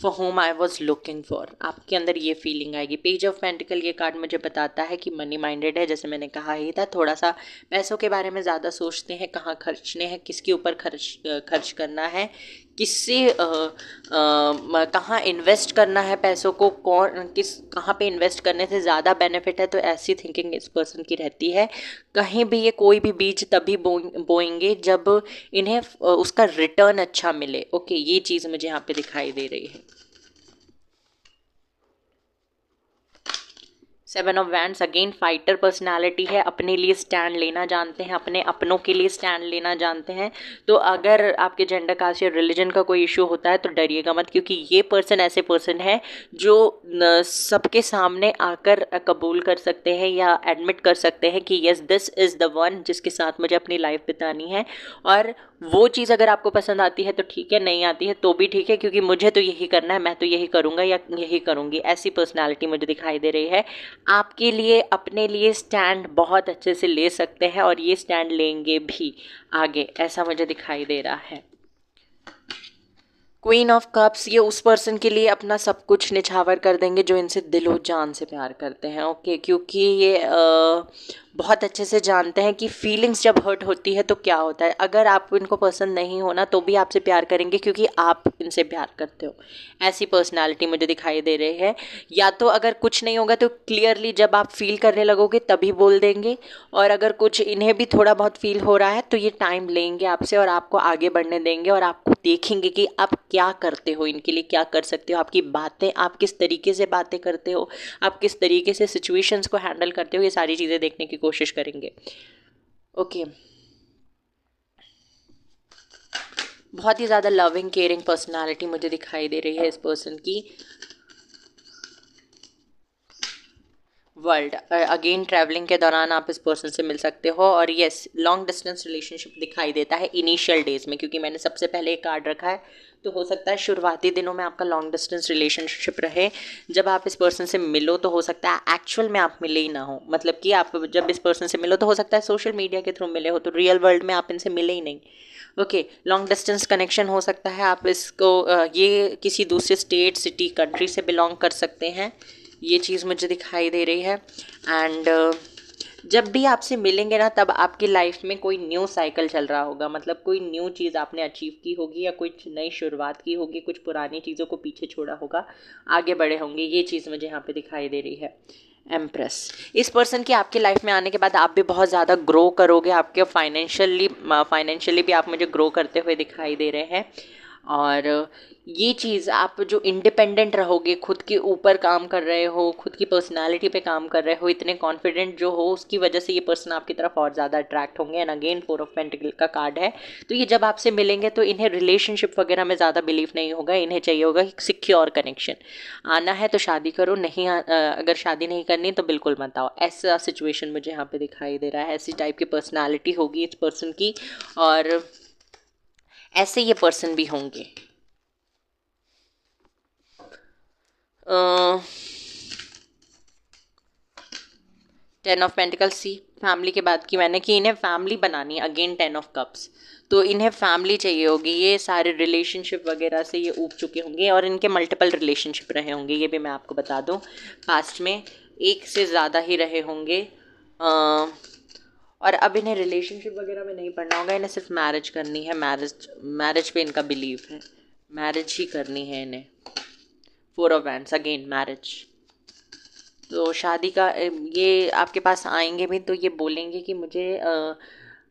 for home I was looking for. आपके अंदर ये फीलिंग आएगी। पेज ऑफ पेंटिकल ये कार्ड मुझे बताता है कि मनी माइंडेड है, जैसे मैंने कहा ही था। थोड़ा सा पैसों के बारे में ज़्यादा सोचते हैं, कहाँ खर्चने हैं, किसके ऊपर खर्च करना है, किससे कहाँ इन्वेस्ट करना है पैसों को, कहाँ पे इन्वेस्ट करने से ज़्यादा बेनिफिट है। तो ऐसी थिंकिंग इस पर्सन की रहती है। कहीं भी ये कोई भी बीज तभी बोएंगे जब इन्हें उसका रिटर्न अच्छा मिले। ओके, ये चीज़ मुझे यहाँ पे दिखाई दे रही है। 7 of wands, again fighter personality है, अपने लिए स्टैंड लेना जानते हैं, अपने अपनों के लिए स्टैंड लेना जानते हैं। तो अगर आपके जेंडर कास्ट या रिलीजन का कोई इशू होता है तो डरिएगा मत, क्योंकि ये पर्सन ऐसे पर्सन है जो सबके सामने आकर कबूल कर सकते हैं या एडमिट कर सकते हैं कि yes this is the one जिसके साथ मुझे अपनी लाइफ बितानी है। और वो चीज़ अगर आपको पसंद आती है तो ठीक है, नहीं आती है तो भी ठीक है, क्योंकि मुझे तो यही करना है, मैं तो यही करूँगा या यही करूँगी। ऐसी पर्सनालिटी मुझे दिखाई दे रही है। आपके लिए, अपने लिए स्टैंड बहुत अच्छे से ले सकते हैं और ये स्टैंड लेंगे भी आगे, ऐसा मुझे दिखाई दे रहा है। क्वीन ऑफ कप्स, ये उस पर्सन के लिए अपना सब कुछ निछावर कर देंगे जो इनसे दिलो जान से प्यार करते हैं। ओके, क्योंकि ये बहुत अच्छे से जानते हैं कि फीलिंग्स जब हर्ट होती है तो क्या होता है। अगर आप इनको पसंद नहीं हो ना तो भी आपसे प्यार करेंगे, क्योंकि आप इनसे प्यार करते हो। ऐसी पर्सनालिटी मुझे दिखाई दे रही है। या तो अगर कुछ नहीं होगा तो क्लियरली जब आप फील करने लगोगे तभी बोल देंगे, और अगर कुछ इन्हें भी थोड़ा बहुत फील हो रहा है तो ये टाइम लेंगे आपसे और आपको आगे बढ़ने देंगे, और आपको देखेंगे कि आप क्या करते हो, इनके लिए क्या कर सकते हो, आपकी बातें, आप किस तरीके से बातें करते हो, आप किस तरीके से सिचुएशंस को हैंडल करते हो, ये सारी चीज़ें देखने की कोशिश करेंगे। ओके, बहुत ही ज़्यादा लविंग केयरिंग पर्सनालिटी मुझे दिखाई दे रही है इस पर्सन की। वर्ल्ड। अगेन ट्रैवलिंग के दौरान आप इस पर्सन से मिल सकते हो। और येस, लॉन्ग डिस्टेंस रिलेशनशिप दिखाई देता है इनिशियल डेज में, क्योंकि मैंने सबसे पहले एक कार्ड रखा है, तो हो सकता है शुरुआती दिनों में आपका लॉन्ग डिस्टेंस रिलेशनशिप रहे। जब आप इस पर्सन से मिलो तो हो सकता है एक्चुअल में आप मिले ही ना हो, मतलब कि आप जब इस पर्सन से मिलो तो हो सकता है सोशल मीडिया के थ्रू मिले हो, तो रियल वर्ल्ड में आप इनसे मिले ही नहीं। ओके, लॉन्ग डिस्टेंस कनेक्शन हो सकता है, आप इसको ये किसी दूसरे स्टेट, सिटी, कंट्री से बिलोंग कर सकते हैं, ये चीज़ मुझे दिखाई दे रही है। एंड जब भी आपसे मिलेंगे ना, तब आपकी लाइफ में कोई न्यू साइकिल चल रहा होगा, मतलब कोई न्यू चीज़ आपने अचीव की होगी या कुछ नई शुरुआत की होगी, कुछ पुरानी चीज़ों को पीछे छोड़ा होगा, आगे बढ़े होंगे, ये चीज़ मुझे यहाँ पे दिखाई दे रही है। एम्प्रेस, इस पर्सन की आपकी लाइफ में आने के बाद आप भी बहुत ज़्यादा ग्रो करोगे, आपके फाइनेंशियली भी आप मुझे ग्रो करते हुए दिखाई दे रहे हैं। और ये चीज़, आप जो इंडिपेंडेंट रहोगे, खुद के ऊपर काम कर रहे हो, खुद की पर्सनालिटी पे काम कर रहे हो, इतने कॉन्फिडेंट जो हो, उसकी वजह से ये पर्सन आपकी तरफ और ज़्यादा अट्रैक्ट होंगे। एंड अगेन 4 ऑफ पेंटिकल का कार्ड है, तो ये जब आपसे मिलेंगे तो इन्हें रिलेशनशिप वगैरह में ज़्यादा बिलीव नहीं होगा, इन्हें चाहिए होगा एक सिक्योर कनेक्शन। आना है तो शादी करो, नहीं अगर शादी नहीं करनी तो बिल्कुल मत आओ, ऐसा सिचुएशन मुझे यहाँ पे दिखाई दे रहा है। ऐसी टाइप की पर्सनालिटी होगी इस पर्सन की, और ऐसे ये पर्सन भी होंगे। 10 ऑफ पेंटिकल सी, फैमिली की बात की मैंने कि इन्हें फैमिली बनानी है। अगेन 10 ऑफ कप्स, तो इन्हें फैमिली चाहिए होगी, ये सारे रिलेशनशिप वगैरह से ये ऊब चुके होंगे और इनके मल्टीपल रिलेशनशिप रहे होंगे, ये भी मैं आपको बता दूं। पास्ट में एक से ज़्यादा ही रहे होंगे। और अब इन्हें रिलेशनशिप वगैरह में नहीं पढ़ना होगा, इन्हें सिर्फ मैरिज करनी है। मैरिज पे इनका बिलीव है, मैरिज ही करनी है इन्हें। 4 ऑफ वैंड्स, अगेन मैरिज। तो शादी का ये आपके पास आएंगे भी तो ये बोलेंगे कि मुझे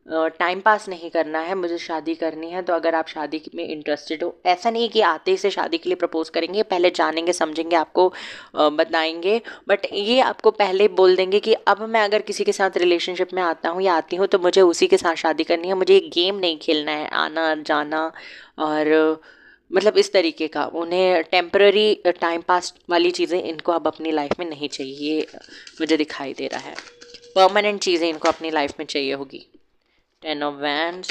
टाइम पास नहीं करना है, मुझे शादी करनी है। तो अगर आप शादी में इंटरेस्टेड हो, ऐसा नहीं कि आते ही से शादी के लिए प्रपोज करेंगे, पहले जानेंगे समझेंगे, आपको बताएंगे। बट ये आपको पहले बोल देंगे कि अब मैं अगर किसी के साथ रिलेशनशिप में आता हूँ या आती हूँ तो मुझे उसी के साथ शादी करनी है, मुझे ये गेम नहीं खेलना है, आना जाना। और मतलब इस तरीके का, उन्हें टेम्पररी टाइम पास वाली चीज़ें इनको अब अपनी लाइफ में नहीं चाहिए, ये मुझे दिखाई दे रहा है। परमानेंट चीज़ें इनको अपनी लाइफ में चाहिए होगी। 10 of wands,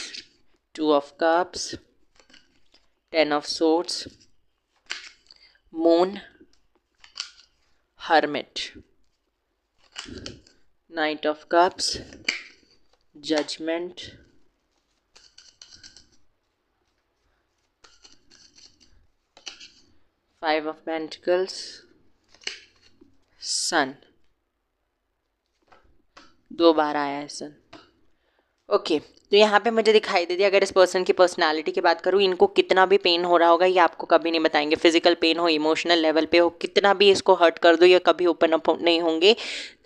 2 of cups, 10 of swords, moon, hermit, knight of cups, judgment, 5 of pentacles, sun. 2 बार आया है सन। ओके, तो यहाँ पे मुझे दिखाई दे दिया, अगर इस पर्सन की पर्सनालिटी की बात करूँ, इनको कितना भी पेन हो रहा होगा ये आपको कभी नहीं बताएंगे। फिजिकल पेन हो, इमोशनल लेवल पे हो, कितना भी इसको हर्ट कर दो, ये कभी ओपन अप नहीं होंगे।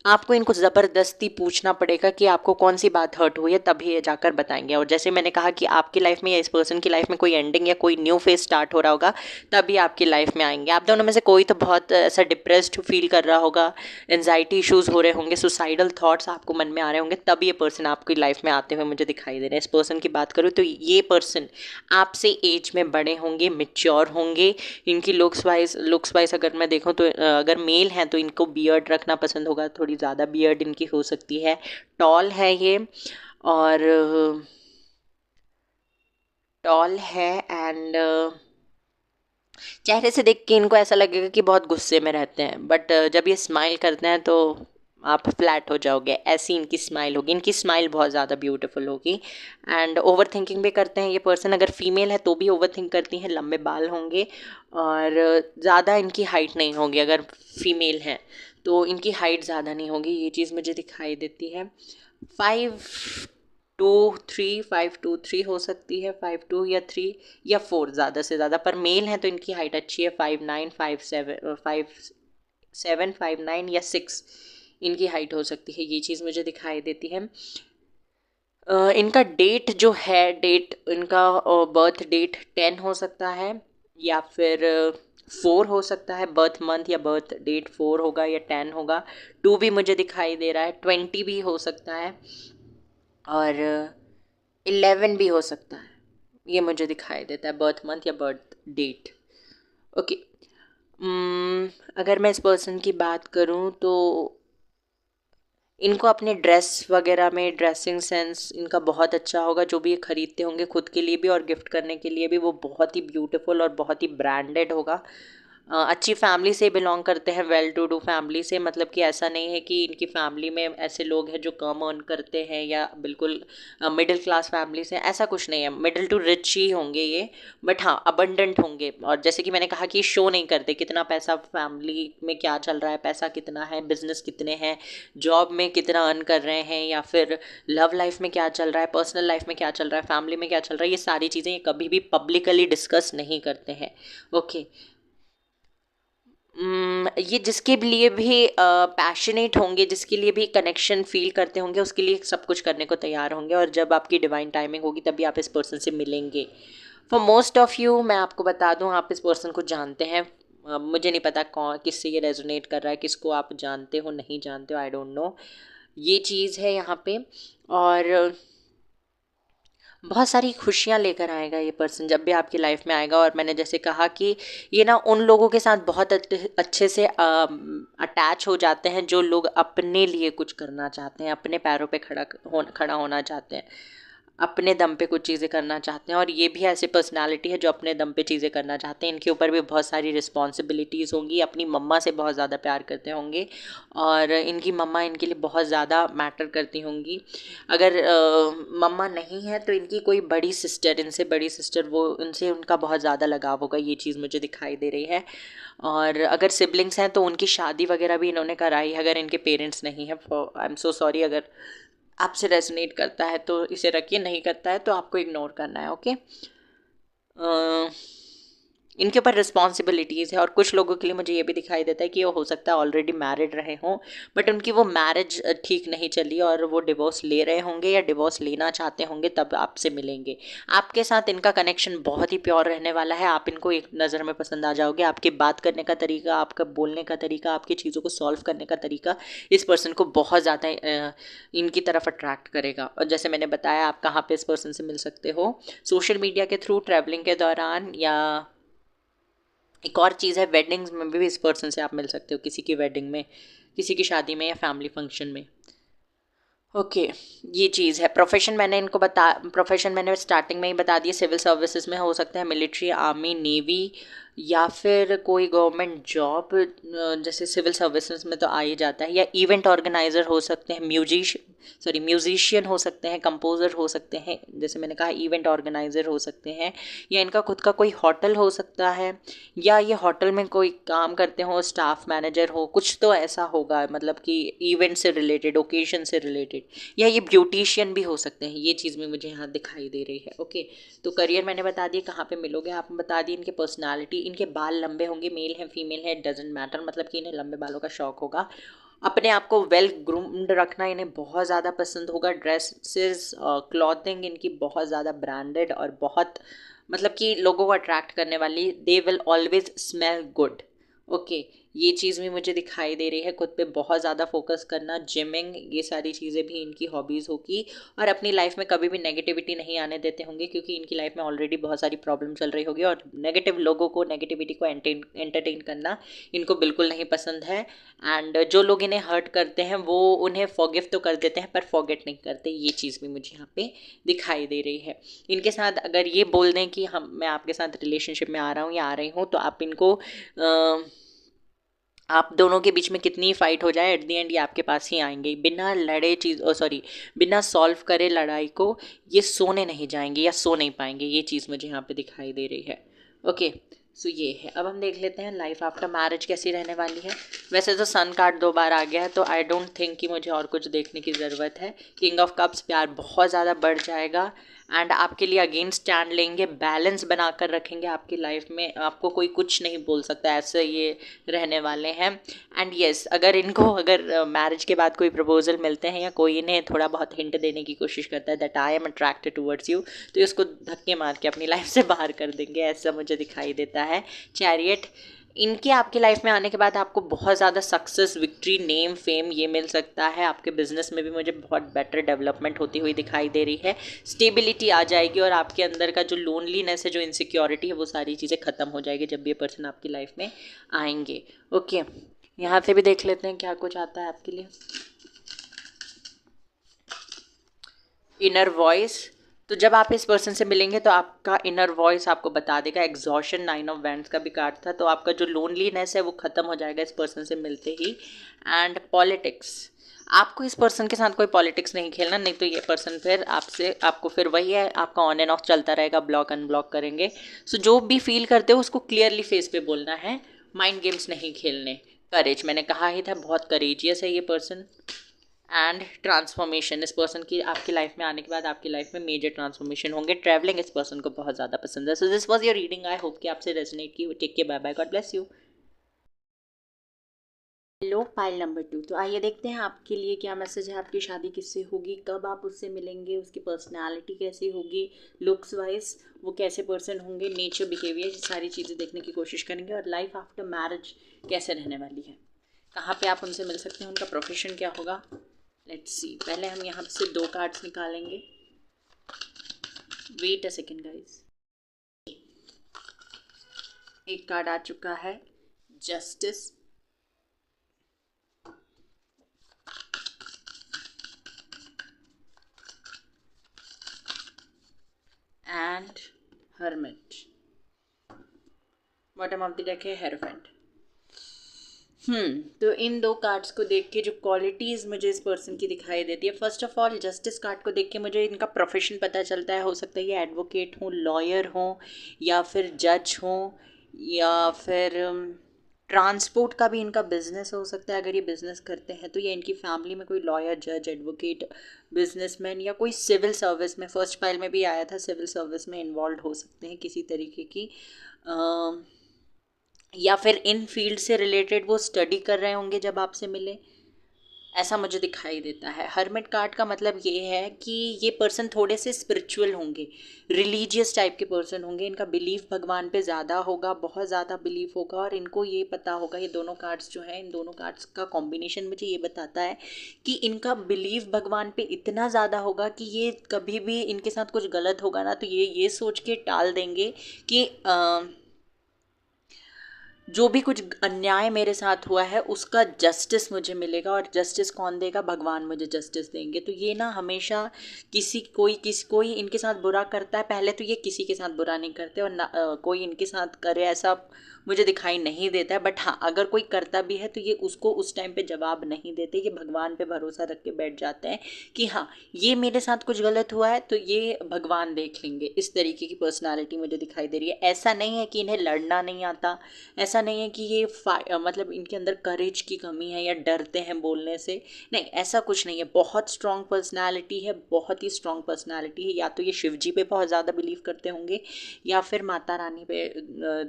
आपको इनको ज़बरदस्ती पूछना पड़ेगा कि आपको कौन सी बात हर्ट हुई है, तभी ये जाकर बताएंगे। और जैसे मैंने कहा कि आपकी लाइफ में या इस पर्सन की लाइफ में कोई एंडिंग या कोई न्यू फेज स्टार्ट हो रहा होगा, तभी आपकी लाइफ में आएंगे। आप दोनों में से कोई तो बहुत ऐसा डिप्रेस्ड फील कर रहा होगा, एनजाइटी इश्यूज़ हो रहे होंगे, सुसाइडल थॉट्स आपको मन में आ रहे होंगे, तब ये पर्सन आपकी लाइफ में आते हुए मुझे दिखाई दे रहे हैं। इस पर्सन की बात करूँ तो ये पर्सन आपसे एज में बड़े होंगे, मिच्योर होंगे। इनकी लुक्स वाइज अगर मैं देखूँ तो अगर मेल हैं तो इनको बियर्ड रखना पसंद होगा, थोड़ी ज़्यादा बियर्ड इनकी हो सकती है। टॉल है ये, और टॉल है। एंड चेहरे से देख के इनको ऐसा लगेगा कि बहुत गुस्से में रहते हैं, बट जब ये स्माइल करते हैं तो आप फ्लैट हो जाओगे, ऐसी इनकी स्माइल होगी। इनकी स्माइल बहुत ज़्यादा ब्यूटीफुल होगी। एंड ओवर थिंकिंग भी करते हैं ये पर्सन, अगर फीमेल है तो भी ओवर थिंक करती हैं, लंबे बाल होंगे और ज़्यादा इनकी हाइट नहीं होगी। अगर फीमेल है तो इनकी हाइट ज़्यादा नहीं होगी, ये चीज़ मुझे दिखाई देती है। 5 2 3 हो सकती है, 5 2 या 3 या 4 ज़्यादा से ज़्यादा, पर मेल हैं तो इनकी हाइट अच्छी है। 5 9 5 7 5 7 5 9 या 6 इनकी हाइट हो सकती है, ये चीज़ मुझे दिखाई देती है। इनका डेट जो है, डेट इनका बर्थ डेट 10 हो सकता है या फिर 4 हो सकता है। बर्थ मंथ या बर्थ डेट 4 होगा या 10 होगा। 2 भी मुझे दिखाई दे रहा है, 20 भी हो सकता है और 11 भी हो सकता है, ये मुझे दिखाई देता है बर्थ मंथ या बर्थ डेट। ओके, अगर मैं इस पर्सन की बात करूं तो इनको अपने ड्रेस वगैरह में ड्रेसिंग सेंस इनका बहुत अच्छा होगा। जो भी ये खरीदते होंगे खुद के लिए भी और गिफ्ट करने के लिए भी, वो बहुत ही ब्यूटीफुल और बहुत ही ब्रांडेड होगा। अच्छी फैमिली से बिलोंग करते हैं, वेल टू डू फैमिली से, मतलब कि ऐसा नहीं है कि इनकी फैमिली में ऐसे लोग हैं जो कम अर्न करते हैं या बिल्कुल मिडिल क्लास फैमिली से, ऐसा कुछ नहीं है। मिडिल टू रिच ही होंगे ये, बट हाँ अबंडेंट होंगे। और जैसे कि मैंने कहा कि शो नहीं करते कितना पैसा फैमिली में क्या चल रहा है, पैसा कितना है, बिजनेस कितने हैं, जॉब में कितना अर्न कर रहे हैं, या फिर लव लाइफ में क्या चल रहा है, पर्सनल लाइफ में क्या चल रहा है, फैमिली में क्या चल रहा है, ये सारी चीज़ें ये कभी भी पब्लिकली डिस्कस नहीं करते हैं। ओके। ये जिसके लिए भी पैशनेट होंगे, जिसके लिए भी कनेक्शन फील करते होंगे, उसके लिए सब कुछ करने को तैयार होंगे। और जब आपकी डिवाइन टाइमिंग होगी तभी आप इस पर्सन से मिलेंगे। फॉर मोस्ट ऑफ यू मैं आपको बता दूं, आप इस पर्सन को जानते हैं। मुझे नहीं पता कौन किससे ये रेजोनेट कर रहा है, किसको आप जानते हो नहीं जानते हो, आई डोंट नो। ये चीज़ है यहाँ पे। और बहुत सारी खुशियाँ लेकर आएगा ये पर्सन जब भी आपकी लाइफ में आएगा। और मैंने जैसे कहा कि ये ना उन लोगों के साथ बहुत अच्छे से अटैच हो जाते हैं जो लोग अपने लिए कुछ करना चाहते हैं, अपने पैरों पे खड़ा होना चाहते हैं, अपने दम पे कुछ चीज़ें करना चाहते हैं। और ये भी ऐसी पर्सनालिटी है जो अपने दम पे चीज़ें करना चाहते हैं। इनके ऊपर भी बहुत सारी रिस्पॉन्सिबिलिटीज़ होंगी, अपनी मम्मा से बहुत ज़्यादा प्यार करते होंगे और इनकी मम्मा इनके लिए बहुत ज़्यादा मैटर करती होंगी। अगर मम्मा नहीं है तो इनकी कोई बड़ी सिस्टर, इनसे बड़ी सिस्टर, वो उनसे उनका बहुत ज़्यादा लगाव होगा, ये चीज़ मुझे दिखाई दे रही है। और अगर सिबलिंग्स हैं तो उनकी शादी वगैरह भी इन्होंने कराई है, अगर इनके पेरेंट्स नहीं है। आई एम सो सॉरी, अगर आपसे रेजोनेट करता है तो इसे रखिए, नहीं करता है तो आपको इग्नोर करना है। ओके। इनके ऊपर रिस्पॉन्सिबिलिटीज़ है। और कुछ लोगों के लिए मुझे ये भी दिखाई देता है कि वो हो सकता है ऑलरेडी मैरिड रहे हों, बट उनकी वो मैरिज ठीक नहीं चली और वो डिवोर्स ले रहे होंगे या डिवोर्स लेना चाहते होंगे, तब आपसे मिलेंगे। आपके साथ इनका कनेक्शन बहुत ही प्योर रहने वाला है। आप इनको एक नज़र में पसंद आ जाओगे। आपके बात करने का तरीका, आपका बोलने का तरीका, आपकी चीज़ों को सॉल्व करने का तरीका इस पर्सन को बहुत ज़्यादा इनकी तरफ अट्रैक्ट करेगा। और जैसे मैंने बताया, आप कहाँ पे इस पर्सन से मिल सकते हो, सोशल मीडिया के थ्रू, ट्रैवलिंग के दौरान, या एक और चीज़ है वेडिंग्स में भी इस पर्सन से आप मिल सकते हो, किसी की वेडिंग में, किसी की शादी में या फैमिली फंक्शन में। ओके। ये चीज़ है। प्रोफेशन मैंने स्टार्टिंग में ही बता दिया, सिविल सर्विसेज में हो सकते हैं, मिलिट्री, आर्मी, नेवी, या फिर कोई गवर्नमेंट जॉब। जैसे सिविल सर्विसेज में तो आ ही जाता है। या इवेंट ऑर्गेनाइज़र हो सकते हैं, म्यूजिशियन हो सकते हैं, कंपोज़र हो सकते हैं, जैसे मैंने कहा इवेंट ऑर्गेनाइज़र हो सकते हैं। या इनका खुद का कोई होटल हो सकता है, या ये होटल में कोई काम करते हो, स्टाफ मैनेजर हो, कुछ तो ऐसा होगा, मतलब कि इवेंट से रिलेटेड, ओकेजन से रिलेटेड। या ये ब्यूटिशियन भी हो सकते हैं। ये चीज़ भी मुझे यहाँ दिखाई दे रही है। ओके। तो करियर मैंने बता दिया कहाँ पे मिलोगे, आप बता दिए इनके पर्सनालिटी। इनके बाल लंबे होंगे, मेल है फीमेल है डजेंट मैटर, मतलब कि इन्हें लंबे बालों का शौक होगा। अपने आप को वेल ग्रूम्ड रखना इन्हें बहुत ज़्यादा पसंद होगा। ड्रेसेस, क्लॉथिंग इनकी बहुत ज़्यादा ब्रांडेड और बहुत, मतलब कि लोगों को अट्रैक्ट करने वाली। They will always smell good. Okay. ये चीज़ भी मुझे दिखाई दे रही है। खुद पे बहुत ज़्यादा फोकस करना, जिमिंग, ये सारी चीज़ें भी इनकी हॉबीज़ होगी। और अपनी लाइफ में कभी भी नेगेटिविटी नहीं आने देते होंगे, क्योंकि इनकी लाइफ में ऑलरेडी बहुत सारी प्रॉब्लम चल रही होगी। और नेगेटिव लोगों को, नेगेटिविटी को एंटरटेन करना इनको बिल्कुल नहीं पसंद है। एंड जो लोग इन्हें हर्ट करते हैं वो उन्हें फॉरगिव तो कर देते हैं पर फॉरगेट नहीं करते। ये चीज़ भी मुझे यहाँ पे दिखाई दे रही है। इनके साथ अगर ये बोल दें कि मैं आपके साथ रिलेशनशिप में आ रहा हूँ या आ रही हूँ, तो आप इनको आप दोनों के बीच में कितनी फाइट हो जाए, एट द एंड ये आपके पास ही आएंगे। बिना लड़े बिना सॉल्व करे लड़ाई को ये सोने नहीं जाएंगे या सो नहीं पाएंगे। ये चीज़ मुझे यहाँ पे दिखाई दे रही है। ओके। सो ये है। अब हम देख लेते हैं लाइफ आफ्टर मैरिज कैसी रहने वाली है। वैसे तो सन कार्ड 2 बार आ गया है, तो आई डोंट थिंक कि मुझे और कुछ देखने की ज़रूरत है। किंग ऑफ कप्स, प्यार बहुत ज़्यादा बढ़ जाएगा एंड आपके लिए अगेन स्टैंड लेंगे, बैलेंस बनाकर रखेंगे आपकी लाइफ में। आपको कोई कुछ नहीं बोल सकता, ऐसे ये रहने वाले हैं। एंड येस, अगर मैरिज के बाद कोई प्रपोजल मिलते हैं या कोई इन्हें थोड़ा बहुत हिंट देने की कोशिश करता है that I am attracted towards you, तो इसको धक्के मार के अपनी लाइफ से बाहर कर देंगे, ऐसा मुझे दिखाई देता है। चैरियट, इनके आपकी लाइफ में आने के बाद आपको बहुत ज़्यादा सक्सेस, विक्ट्री, नेम, फेम ये मिल सकता है। आपके बिजनेस में भी मुझे बहुत बेटर डेवलपमेंट होती हुई दिखाई दे रही है। स्टेबिलिटी आ जाएगी और आपके अंदर का जो लोनलीनेस है, जो इनसिक्योरिटी है, वो सारी चीज़ें ख़त्म हो जाएगी जब ये पर्सन आपकी लाइफ में आएंगे। ओके। यहाँ से भी देख लेते हैं क्या कुछ आता है आपके लिए। इनर वॉइस, तो जब आप इस पर्सन से मिलेंगे तो आपका इनर वॉइस आपको बता देगा। एग्जॉशन, 9 ऑफ वैंड्स का भी कार्ड था, तो आपका जो लोनलीनेस है वो ख़त्म हो जाएगा इस पर्सन से मिलते ही। एंड पॉलिटिक्स, आपको इस पर्सन के साथ कोई पॉलिटिक्स नहीं खेलना, नहीं तो ये पर्सन फिर आपको फिर वही है, आपका ऑन एंड ऑफ चलता रहेगा, ब्लॉक अनब्लॉक करेंगे। सो जो भी फील करते हो उसको क्लियरली फेस पे बोलना है, माइंड गेम्स नहीं खेलने। करेज, मैंने कहा ही था, बहुत करेजियस है ये पर्सन। एंड ट्रांसफॉर्मेशन, इस पर्सन की आपकी लाइफ में आने के बाद आपकी लाइफ में मेजर ट्रांसफॉर्मेशन होंगे। ट्रैवलिंग इस पर्सन को बहुत ज़्यादा पसंद है। So this was your reading, I hope कि आपसे रेजोनेट की। Take care, bye bye, God bless you. Hello pile number 2, तो आइए देखते हैं आपके लिए क्या मैसेज है। आपकी शादी किससे होगी, कब आप उससे मिलेंगे, उसकी पर्सनालिटी कैसी होगी, लुक्स वाइज वो कैसे पर्सन होंगे, नेचर, बिहेवियर, ये सारी चीज़ें देखने की कोशिश करेंगे। और लाइफ आफ्टर मैरिज कैसे रहने वाली है, कहाँ पे आप उनसे मिल सकते हैं, उनका प्रोफेशन क्या होगा। लेट्स सी, पहले हम यहाँ से 2 कार्ड्स निकालेंगे। Wait a second guys. एक कार्ड आ चुका है, justice, and hermit. Bottom of the deck है हेरोफेंट। तो इन 2 कार्ड्स को देख के जो क्वालिटीज़ मुझे इस पर्सन की दिखाई देती है, first of all justice card को देख के मुझे इनका प्रोफेशन पता चलता है। हो सकता है ये एडवोकेट हों, लॉयर हों, या फिर जज हों, या फिर ट्रांसपोर्ट का भी इनका बिजनेस हो सकता है। अगर ये बिजनेस करते हैं तो ये इनकी फैमिली में कोई लॉयर, जज, एडवोकेट, बिजनेसमैन या कोई सिविल सर्विस में, फर्स्ट फाइल में भी आया था, सिविल सर्विस में इन्वॉल्व हो सकते हैं किसी तरीके की, या फिर इन फील्ड से रिलेटेड वो स्टडी कर रहे होंगे जब आपसे मिले, ऐसा मुझे दिखाई देता है। हर्मिट कार्ड का मतलब ये है कि ये पर्सन थोड़े से स्पिरिचुअल होंगे, रिलीजियस टाइप के पर्सन होंगे। इनका बिलीफ भगवान पे ज़्यादा होगा, बहुत ज़्यादा बिलीफ होगा, और इनको ये पता होगा, ये दोनों कार्ड्स जो हैं, इन दोनों कार्ड्स का कॉम्बिनेशन मुझे ये बताता है कि इनका बिलीफ भगवान पे इतना ज़्यादा होगा कि ये कभी भी इनके साथ कुछ गलत होगा ना तो ये सोच के टाल देंगे कि जो भी कुछ अन्याय मेरे साथ हुआ है उसका जस्टिस मुझे मिलेगा। और जस्टिस कौन देगा, भगवान मुझे जस्टिस देंगे। तो ये ना हमेशा कोई इनके साथ बुरा करता है, पहले तो ये किसी के साथ बुरा नहीं करते, और ना कोई इनके साथ करे ऐसा मुझे दिखाई नहीं देता है। बट हाँ, अगर कोई करता भी है तो ये उसको उस टाइम पे जवाब नहीं देते, ये भगवान पे भरोसा रख के बैठ जाते हैं कि हाँ, ये मेरे साथ कुछ गलत हुआ है तो ये भगवान देख लेंगे। इस तरीके की पर्सनालिटी मुझे दिखाई दे रही है। ऐसा नहीं है कि इन्हें लड़ना नहीं आता, ऐसा नहीं है कि ये मतलब इनके अंदर करेज की कमी है या डरते हैं बोलने से, नहीं, ऐसा कुछ नहीं है। बहुत स्ट्रॉन्ग पर्सनालिटी है, बहुत ही स्ट्रॉन्ग पर्सनालिटी है। या तो ये शिव जी पे बहुत ज़्यादा बिलीव करते होंगे, या फिर माता रानी पे,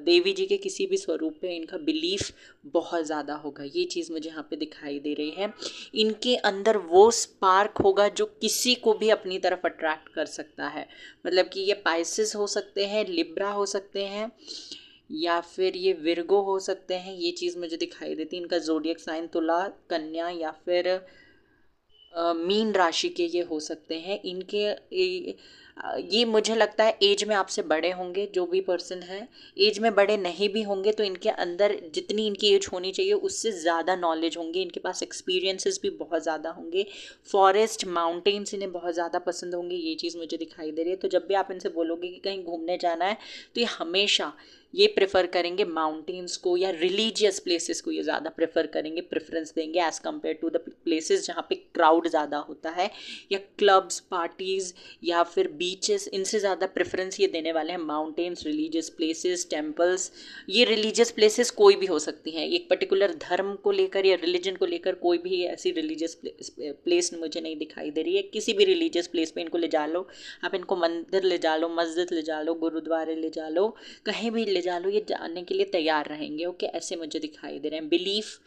देवी जी के किसी भी स्वरूप पे इनका बिलीफ बहुत ज़्यादा होगा। ये चीज़ मुझे यहाँ पे दिखाई दे रही है। इनके अंदर वो स्पार्क होगा जो किसी को भी अपनी तरफ अट्रैक्ट कर सकता है। मतलब कि ये पाइसेस हो सकते हैं, लिब्रा हो सकते हैं, या फिर ये विर्गो हो सकते हैं। ये चीज़ मुझे दिखाई देती है। इनका ज़ोडिएक साइन तुला, कन्या, या फिर मीन राशि के ये हो सकते हैं। ये मुझे लगता है एज में आपसे बड़े होंगे। जो भी पर्सन है एज में बड़े नहीं भी होंगे तो इनके अंदर जितनी इनकी एज होनी चाहिए उससे ज़्यादा नॉलेज होंगी। इनके पास एक्सपीरियंसेस भी बहुत ज़्यादा होंगे। फॉरेस्ट, माउंटेन्स इन्हें बहुत ज़्यादा पसंद होंगे। ये चीज़ मुझे दिखाई दे रही है। तो जब भी आप इनसे बोलोगे कि कहीं घूमने जाना है तो ये हमेशा ये प्रेफर करेंगे माउंटेन्स को, या रिलीजियस प्लेसेस को ये ज़्यादा प्रेफर करेंगे, प्रेफरेंस देंगे as compared to the places जहाँ पे क्राउड ज़्यादा होता है, या क्लब्स, पार्टीज़, या फिर बीचेस। इनसे ज़्यादा प्रेफरेंस ये देने वाले हैं माउंटेन्स, रिलीजियस प्लेसेस, टेम्पल्स। ये रिलीजियस प्लेसेस कोई भी हो सकती हैं, एक पर्टिकुलर धर्म को लेकर या रिलीजन को लेकर कोई भी ऐसी रिलीजियस प्लेस मुझे नहीं दिखाई दे रही है। किसी भी रिलीजियस प्लेस पे इनको ले जा लो, आप इनको मंदिर ले जा लो, मस्जिद ले जा लो, गुरुद्वारे ले जा लो, कहीं भी ले जा लो, ये जाने के लिए तैयार रहेंगे। ओके, ऐसे मुझे दिखाई दे रहे हैं। बिलीफ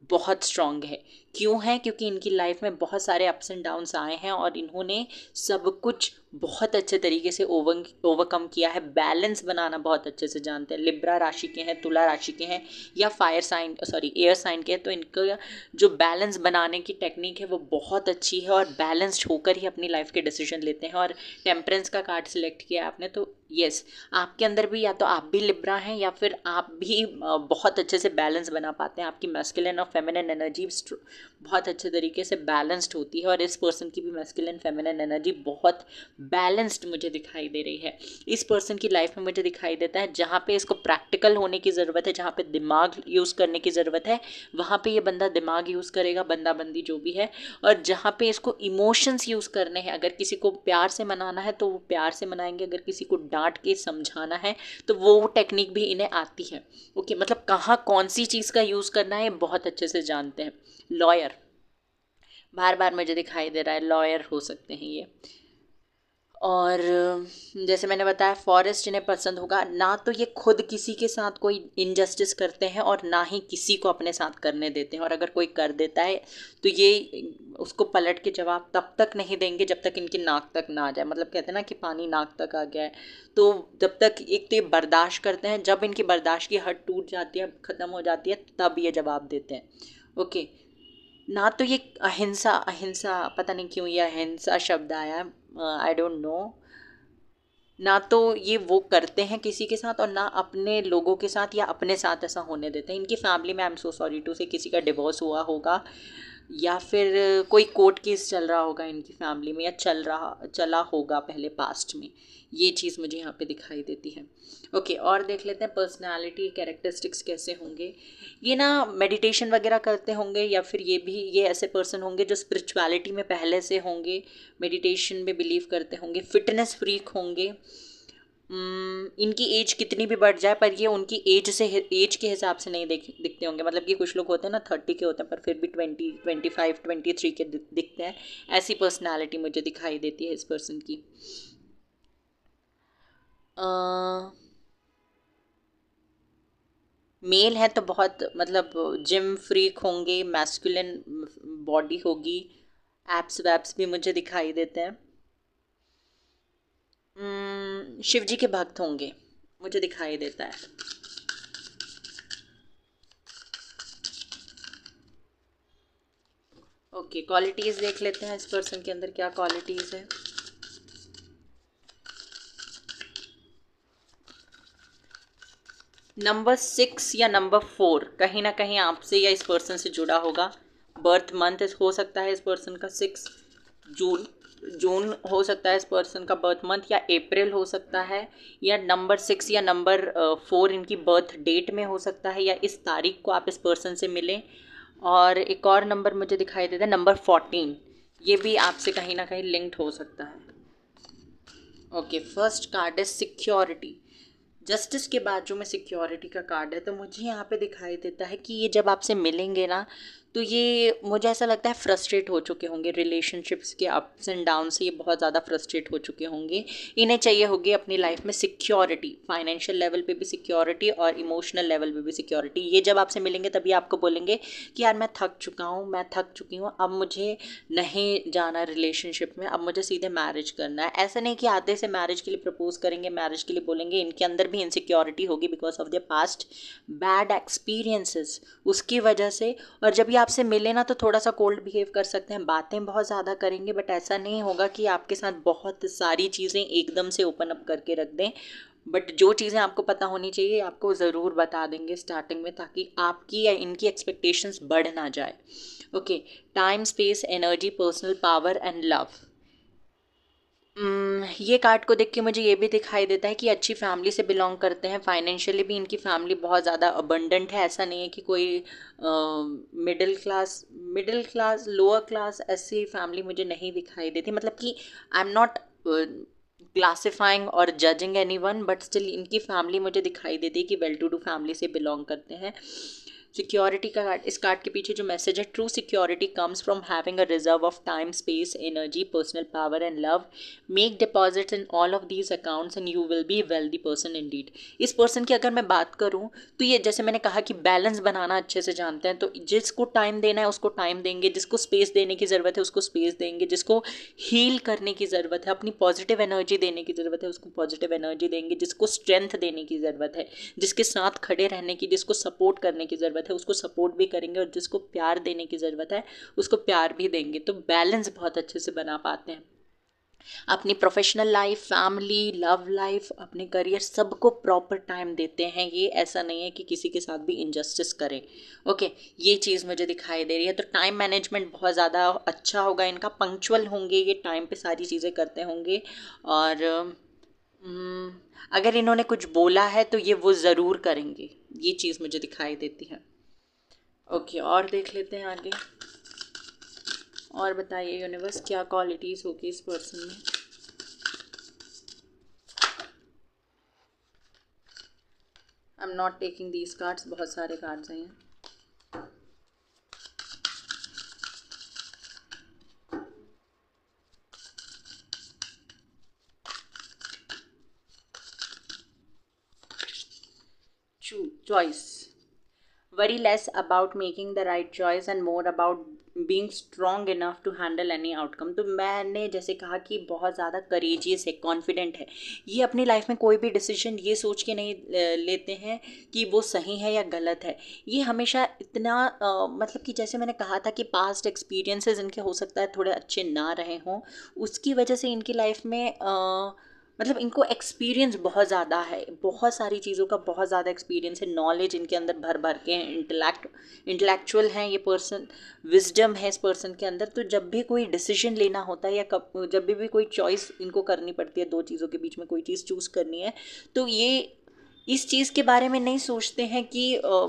बहुत स्ट्रांग है। क्यों है? क्योंकि इनकी लाइफ में बहुत सारे अप्स एंड डाउन्स आए हैं और इन्होंने सब कुछ बहुत अच्छे तरीके से ओवरकम किया है, बैलेंस बनाना बहुत अच्छे से जानते हैं। लिब्रा राशि के हैं, तुला राशि के हैं या fire sign sorry air sign के हैं, तो इनका जो बैलेंस बनाने की टेक्निक है वो बहुत अच्छी है और बैलेंस्ड होकर ही अपनी लाइफ के डिसीजन लेते हैं। और टेम्परेंस का कार्ड सिलेक्ट किया आपने, तो यस, आपके अंदर भी या तो आप भी लिब्रा हैं या फिर आप भी बहुत अच्छे से बैलेंस बना पाते हैं। आपकी मैस्कुलिन और फेमिनिन एनर्जी बहुत अच्छे तरीके से बैलेंस्ड होती है और इस पर्सन की भी मैस्कुलिन फेमिनिन एनर्जी बहुत बैलेंस्ड मुझे दिखाई दे रही है। इस पर्सन की लाइफ में मुझे दिखाई देता है जहाँ पे इसको प्रैक्टिकल होने की ज़रूरत है, जहाँ पे दिमाग यूज़ करने की ज़रूरत है, वहाँ पे ये बंदा दिमाग यूज़ करेगा, बंदा बंदी जो भी है। और जहाँ पे इसको इमोशंस यूज़ करने हैं, अगर किसी को प्यार से मनाना है तो वो प्यार से मनाएंगे, अगर किसी को डांट के समझाना है तो वो टेक्निक भी इन्हें आती है। ओके, मतलब कहाँ कौन सी चीज़ का यूज़ करना है ये बहुत अच्छे से जानते हैं। लॉयर बार बार मुझे दिखाई दे रहा है, लॉयर हो सकते हैं ये। और जैसे मैंने बताया फॉरेस्ट इन्हें पसंद होगा ना, तो ये खुद किसी के साथ कोई इनजस्टिस करते हैं और ना ही किसी को अपने साथ करने देते हैं। और अगर कोई कर देता है तो ये उसको पलट के जवाब तब तक नहीं देंगे जब तक इनकी नाक तक ना आ जाए। मतलब कहते हैं ना कि पानी नाक तक आ गया है, तो जब तक एक तो ये बर्दाश्त करते हैं, जब इनकी बर्दाश्त की हद टूट जाती है, ख़त्म हो जाती है, तब ये जवाब देते हैं। ओके, ना तो ये अहिंसा अहिंसा पता नहीं क्यों ये अहिंसा शब्द आया, आई डोंट नो। ना तो ये वो करते हैं किसी के साथ और ना अपने लोगों के साथ या अपने साथ ऐसा होने देते हैं। इनकी फैमिली में I am so sorry to say किसी का डिवोर्स हुआ होगा या फिर कोई कोर्ट केस चल रहा होगा इनकी फैमिली में या चला होगा पहले पास्ट में। ये चीज़ मुझे यहाँ पे दिखाई देती है। ओके, और देख लेते हैं पर्सनालिटी कैरेक्टरिस्टिक्स कैसे होंगे। ये ना मेडिटेशन वगैरह करते होंगे या फिर ये ऐसे पर्सन होंगे जो स्पिरिचुअलिटी में पहले से होंगे, मेडिटेशन में बिलीव करते होंगे, फिटनेस फ्रीक होंगे। इनकी एज कितनी भी बढ़ जाए पर ये उनकी एज के हिसाब से नहीं दिखते होंगे। मतलब कि कुछ लोग होते हैं ना 30 के होते हैं पर फिर भी 25 23 के दिखते हैं। ऐसी पर्सनालिटी मुझे दिखाई देती है इस पर्सन की। मेल है तो बहुत मतलब जिम फ्रीक होंगे, मैस्कुलिन बॉडी होगी, एप्स वैप्स भी मुझे दिखाई देते हैं। शिव जी के भक्त होंगे मुझे दिखाई देता है। ओके, क्वालिटीज़ देख लेते हैं इस पर्सन के अंदर क्या क्वालिटीज़ है। नंबर 6 या नंबर 4 कहीं ना कहीं आपसे या इस पर्सन से जुड़ा होगा। बर्थ मंथ हो सकता है इस पर्सन का 6 जून जून हो सकता है इस पर्सन का बर्थ मंथ, या अप्रैल हो सकता है, या नंबर 6 या नंबर 4 इनकी बर्थ डेट में हो सकता है, या इस तारीख को आप इस पर्सन से मिलें। और एक और नंबर मुझे दिखाई देता है नंबर 14, ये भी आपसे कहीं ना कहीं लिंक्ड हो सकता है। ओके, फर्स्ट कार्ड है सिक्योरिटी। जस्टिस के बाद जो मैं सिक्योरिटी का कार्ड है, तो मुझे यहाँ पे दिखाई देता है कि ये जब आपसे मिलेंगे ना तो ये मुझे ऐसा लगता है फ्रस्ट्रेट हो चुके होंगे रिलेशनशिप्स के अप्स एंड डाउन से। ये बहुत ज़्यादा फ्रस्ट्रेट हो चुके होंगे। इन्हें चाहिए होगी अपनी लाइफ में सिक्योरिटी, फाइनेंशियल लेवल पे भी सिक्योरिटी और इमोशनल लेवल पे भी सिक्योरिटी। ये जब आपसे मिलेंगे तभी आपको बोलेंगे कि यार मैं थक चुका हूँ, मैं थक चुकी हूँ, अब मुझे नहीं जाना रिलेशनशिप में, अब मुझे सीधे मैरिज करना है। ऐसा नहीं कि आते से मैरिज के लिए प्रपोज करेंगे, मैरिज के लिए बोलेंगे। इनके अंदर भी इनसिक्योरिटी होगी because of their past bad experiences, उसकी वजह से। और जब ये आपसे मिले ना तो थोड़ा सा कोल्ड बिहेव कर सकते हैं, बातें बहुत ज़्यादा करेंगे, बट ऐसा नहीं होगा कि आपके साथ बहुत सारी चीज़ें एकदम से ओपन अप करके रख दें। बट जो चीज़ें आपको पता होनी चाहिए आपको ज़रूर बता देंगे स्टार्टिंग में, ताकि आपकी या इनकी एक्सपेक्टेशंस बढ़ ना जाए। Okay, time space energy personal power and love. ये कार्ड को देख के मुझे ये भी दिखाई देता है कि अच्छी फैमिली से बिलोंग करते हैं। फाइनेंशियली भी इनकी फैमिली बहुत ज़्यादा अबंडेंट है। ऐसा नहीं है कि कोई मिडिल क्लास लोअर क्लास ऐसी फैमिली मुझे नहीं दिखाई देती। मतलब कि आई एम नॉट क्लासिफाइंग और judging any one, but still इनकी फैमिली मुझे दिखाई देती है कि वेल टू डू फैमिली से बिलोंग करते हैं। सिक्योरिटी का कार्ड, इस कार्ड के पीछे जो मैसेज है, true security comes from having a reserve of time, space, energy, personal power and love. Make deposits in all of these accounts and you will be wealthy person Indeed. इस person की अगर मैं बात करूं तो ये जैसे मैंने कहा कि बैलेंस बनाना अच्छे से जानते हैं, तो जिसको टाइम देना है उसको टाइम देंगे, जिसको स्पेस देने की ज़रूरत है उसको स्पेस देंगे, जिसको हील करने की ज़रूरत है, अपनी पॉजिटिव एनर्जी देने की ज़रूरत है उसको पॉजिटिव एनर्जी देंगे, जिसको स्ट्रेंथ देने की ज़रूरत है, जिसके साथ खड़े रहने की, जिसको सपोर्ट करने की ज़रूरत है उसको सपोर्ट भी करेंगे, और जिसको प्यार देने की ज़रूरत है उसको प्यार भी देंगे। तो बैलेंस बहुत अच्छे से बना पाते हैं। अपनी professional life, family, love life, अपने करियर, सबको प्रॉपर टाइम देते हैं। ये ऐसा नहीं है कि किसी के साथ भी इनजस्टिस करें। ओके, ये चीज़ मुझे दिखाई दे रही है। तो टाइम मैनेजमेंट बहुत ज़्यादा अच्छा होगा इनका, पंक्चुअल होंगे, ये टाइम पे सारी चीज़ें करते होंगे। और अगर इन्होंने कुछ बोला है तो ये वो ज़रूर करेंगे, ये चीज़ मुझे दिखाई देती है। ओके, और देख लेते हैं आगे। और बताइए यूनिवर्स, क्या क्वालिटीज़ होगी इस पर्सन में। I am not taking these cards, बहुत सारे कार्ड्स हैं। Choice, worry less about making the right choice and more about being strong enough to handle any outcome। तो मैंने जैसे कहा कि बहुत ज़्यादा करेजियस है, कॉन्फिडेंट है। ये अपनी लाइफ में कोई भी डिसीजन ये सोच के नहीं लेते हैं कि वो सही है या गलत है। ये हमेशा इतना मतलब कि जैसे मैंने कहा था कि पास्ट एक्सपीरियंसेस इनके हो सकता है थोड़े अच्छे ना रहे हों, उसकी वजह से इनकी लाइफ में मतलब इनको एक्सपीरियंस बहुत ज़्यादा है, बहुत सारी चीज़ों का बहुत ज़्यादा एक्सपीरियंस है, नॉलेज इनके अंदर भर भर के हैं, इंटेलेक्चुअल हैं ये पर्सन, विजडम है इस पर्सन के अंदर। तो जब भी कोई डिसीजन लेना होता है या जब भी कोई चॉइस इनको करनी पड़ती है, दो चीज़ों के बीच में कोई चीज़ चूज़ करनी है, तो ये इस चीज़ के बारे में नहीं सोचते हैं कि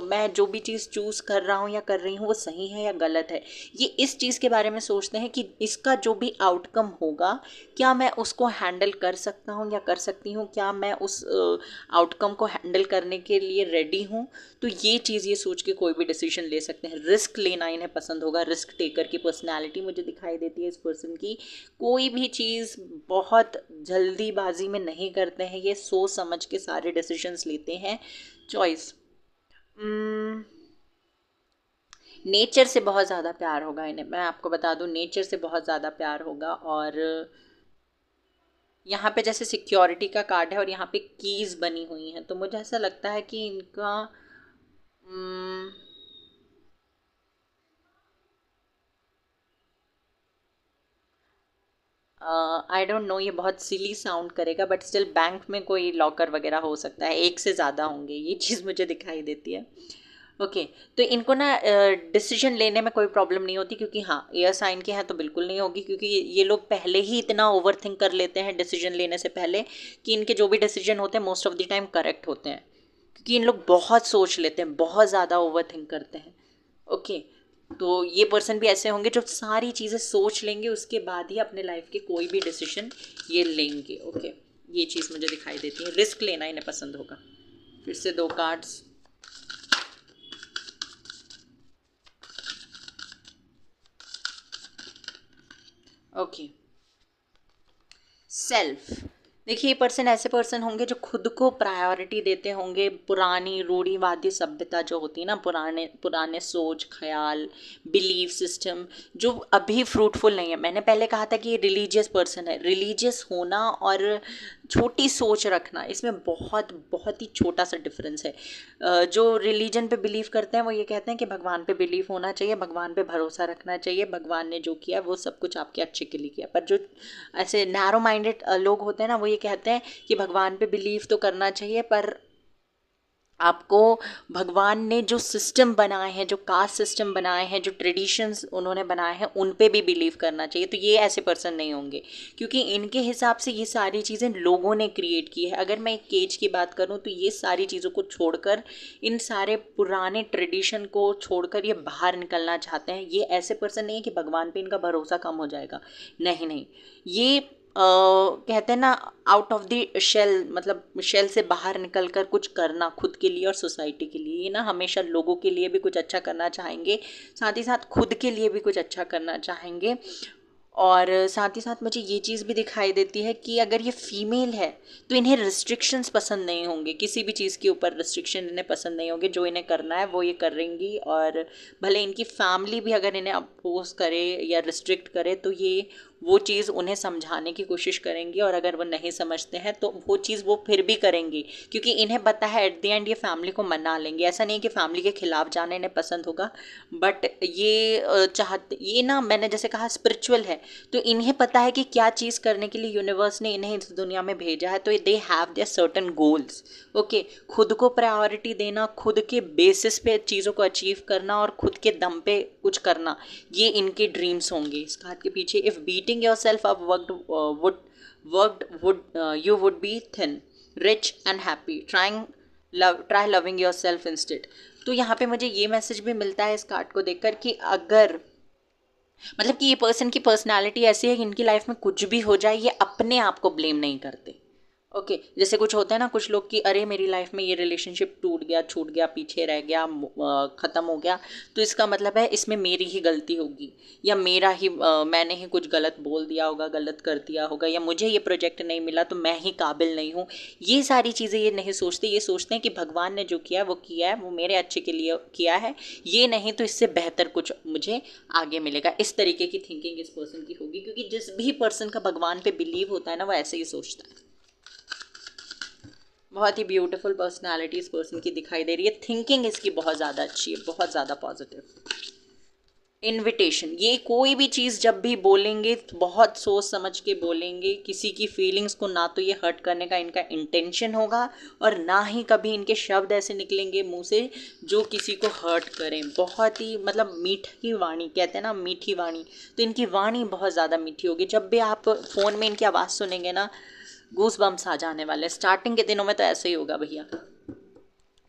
मैं जो भी चीज़ चूज़ कर रहा हूँ या कर रही हूँ वो सही है या गलत है। ये इस चीज़ के बारे में सोचते हैं कि इसका जो भी आउटकम होगा, क्या मैं उसको हैंडल कर सकता हूँ या कर सकती हूँ, क्या मैं उस आउटकम को हैंडल करने के लिए रेडी हूँ। तो ये चीज़ ये सोच के कोई भी डिसीजन ले सकते हैं। रिस्क लेना इन्हें पसंद होगा, रिस्क टेकर की पर्सनैलिटी मुझे दिखाई देती है इस पर्सन की। कोई भी चीज़ बहुत जल्दीबाजी में नहीं करते हैं, ये सोच समझ के सारे डिसीजंस लेते हैं। चॉइस, नेचर से बहुत ज़्यादा प्यार होगा इन्हें, मैं आपको बता दूं, नेचर से बहुत ज़्यादा प्यार होगा। और यहाँ पे जैसे सिक्योरिटी का कार्ड है और यहाँ पे कीज़ बनी हुई हैं, तो मुझे ऐसा लगता है कि इनका आई डोंट नो, ये बहुत सिली साउंड करेगा बट स्टिल बैंक में कोई लॉकर वगैरह हो सकता है, एक से ज़्यादा होंगे, ये चीज़ मुझे दिखाई देती है। ओके, तो इनको ना डिसीजन लेने में कोई प्रॉब्लम नहीं होती, क्योंकि हाँ एयर साइन के हैं तो बिल्कुल नहीं होगी, क्योंकि ये लोग पहले ही इतना ओवर थिंक कर लेते हैं डिसीजन लेने से पहले कि इनके जो भी डिसीजन होते हैं most of the time correct होते हैं, क्योंकि इन लोग बहुत सोच लेते हैं, बहुत ज़्यादा ओवर थिंक करते हैं। ओके, तो ये पर्सन भी ऐसे होंगे जो सारी चीज़ें सोच लेंगे, उसके बाद ही अपने लाइफ के कोई भी डिसीजन ये लेंगे। ओके, ये चीज़ मुझे दिखाई देती है। रिस्क लेना इन्हें पसंद होगा। फिर से दो कार्ड्स, ओके, सेल्फ। देखिए, ये पर्सन ऐसे पर्सन होंगे जो खुद को प्रायोरिटी देते होंगे। पुरानी रूढ़िवादी सभ्यता जो होती है ना, पुराने पुराने सोच, ख्याल, बिलीफ सिस्टम जो अभी फ्रूटफुल नहीं है। मैंने पहले कहा था कि ये रिलीजियस पर्सन है। रिलीजियस होना और छोटी सोच रखना, इसमें बहुत बहुत ही छोटा सा डिफरेंस है। जो रिलीजन पे बिलीव करते हैं वो ये कहते हैं कि भगवान पे बिलीव होना चाहिए, भगवान पे भरोसा रखना चाहिए, भगवान ने जो किया वो सब कुछ आपके अच्छे के लिए किया। पर जो ऐसे नैरो माइंडेड लोग होते हैं ना, वो ये कहते हैं कि भगवान पे बिलीव तो करना चाहिए, पर आपको भगवान ने जो सिस्टम बनाए हैं, जो कास्ट सिस्टम बनाए हैं, जो ट्रेडिशंस उन्होंने बनाए हैं, उन पे भी बिलीव करना चाहिए। तो ये ऐसे पर्सन नहीं होंगे, क्योंकि इनके हिसाब से ये सारी चीज़ें लोगों ने क्रिएट की है। अगर मैं एक केज की बात करूँ तो ये सारी चीज़ों को छोड़कर, इन सारे पुराने ट्रेडिशन को छोड़कर ये बाहर निकलना चाहते हैं। ये ऐसे पर्सन नहीं है कि भगवान पे इनका भरोसा कम हो जाएगा, नहीं नहीं, ये कहते हैं ना, आउट ऑफ द शेल, मतलब शेल से बाहर निकल कर कुछ करना खुद के लिए और सोसाइटी के लिए। ये ना हमेशा लोगों के लिए भी कुछ अच्छा करना चाहेंगे, साथ ही साथ खुद के लिए भी कुछ अच्छा करना चाहेंगे। और साथ ही साथ मुझे ये चीज़ भी दिखाई देती है कि अगर ये फीमेल है तो इन्हें रिस्ट्रिक्शंस पसंद नहीं होंगे, किसी भी चीज़ के ऊपर रिस्ट्रिक्शन इन्हें पसंद नहीं होंगे। जो इन्हें करना है वो ये करेंगी, और भले इनकी फैमिली भी अगर इन्हें अपोज करे या रिस्ट्रिक्ट करे तो ये वो चीज़ उन्हें समझाने की कोशिश करेंगी, और अगर वो नहीं समझते हैं तो वो चीज़ वो फिर भी करेंगी, क्योंकि इन्हें पता है एट द एंड ये फैमिली को मना लेंगे। ऐसा नहीं कि फैमिली के खिलाफ जाना इन्हें पसंद होगा, बट ये चाहते, ये ना मैंने जैसे कहा स्पिरिचुअल है, तो इन्हें पता है कि क्या चीज़ करने के लिए यूनिवर्स ने इन्हें इस दुनिया में भेजा है। तो they have their certain goals. Okay, खुद को प्रायोरिटी देना, खुद के बेसिस पे चीज़ों को अचीव करना और खुद के दम पे कुछ करना, ये इनके ड्रीम्स होंगे। इस कार्ड के पीछे, if beating your self up would you would be thin, rich and happy, try loving your self instead. तो यहाँ पे मुझे ये मैसेज भी मिलता है इस कार्ड को देखकर कि अगर, मतलब कि ये पर्सन की पर्सनालिटी ऐसी है कि इनकी लाइफ में कुछ भी हो जाए ये अपने आप को ब्लेम नहीं करते। ओके, जैसे कुछ होता है ना कुछ लोग कि अरे मेरी लाइफ में ये रिलेशनशिप टूट गया, छूट गया, पीछे रह गया, ख़त्म हो गया, तो इसका मतलब है इसमें मेरी ही गलती होगी, या मेरा ही मैंने ही कुछ गलत बोल दिया होगा, गलत कर दिया होगा, या मुझे ये प्रोजेक्ट नहीं मिला तो मैं ही काबिल नहीं हूँ। ये सारी चीज़ें ये नहीं सोचते। ये सोचते हैं कि भगवान ने जो किया वो किया है, वो मेरे अच्छे के लिए किया है, ये नहीं तो इससे बेहतर कुछ मुझे आगे मिलेगा। इस तरीके की थिंकिंग इस पर्सन की होगी, क्योंकि जिस भी पर्सन का भगवान पे बिलीव होता है ना वो ऐसे ही सोचता है। बहुत ही ब्यूटीफुल पर्सनालिटी इस पर्सन की दिखाई दे रही है। थिंकिंग इसकी बहुत ज़्यादा अच्छी है, बहुत ज़्यादा पॉजिटिव। इनविटेशन, ये कोई भी चीज़ जब भी बोलेंगे तो बहुत सोच समझ के बोलेंगे। किसी की फीलिंग्स को ना तो ये हर्ट करने का इनका इंटेंशन होगा, और ना ही कभी इनके शब्द ऐसे निकलेंगे मुंह से जो किसी को हर्ट करें। बहुत ही मतलब मीठी वाणी, कहते हैं ना मीठी वाणी, तो इनकी वाणी बहुत ज़्यादा मीठी होगी। जब भी आप फ़ोन में इनकी आवाज़ सुनेंगे ना, गूस बम्स आ जाने वाले। स्टार्टिंग के दिनों में तो ऐसे ही होगा भैया,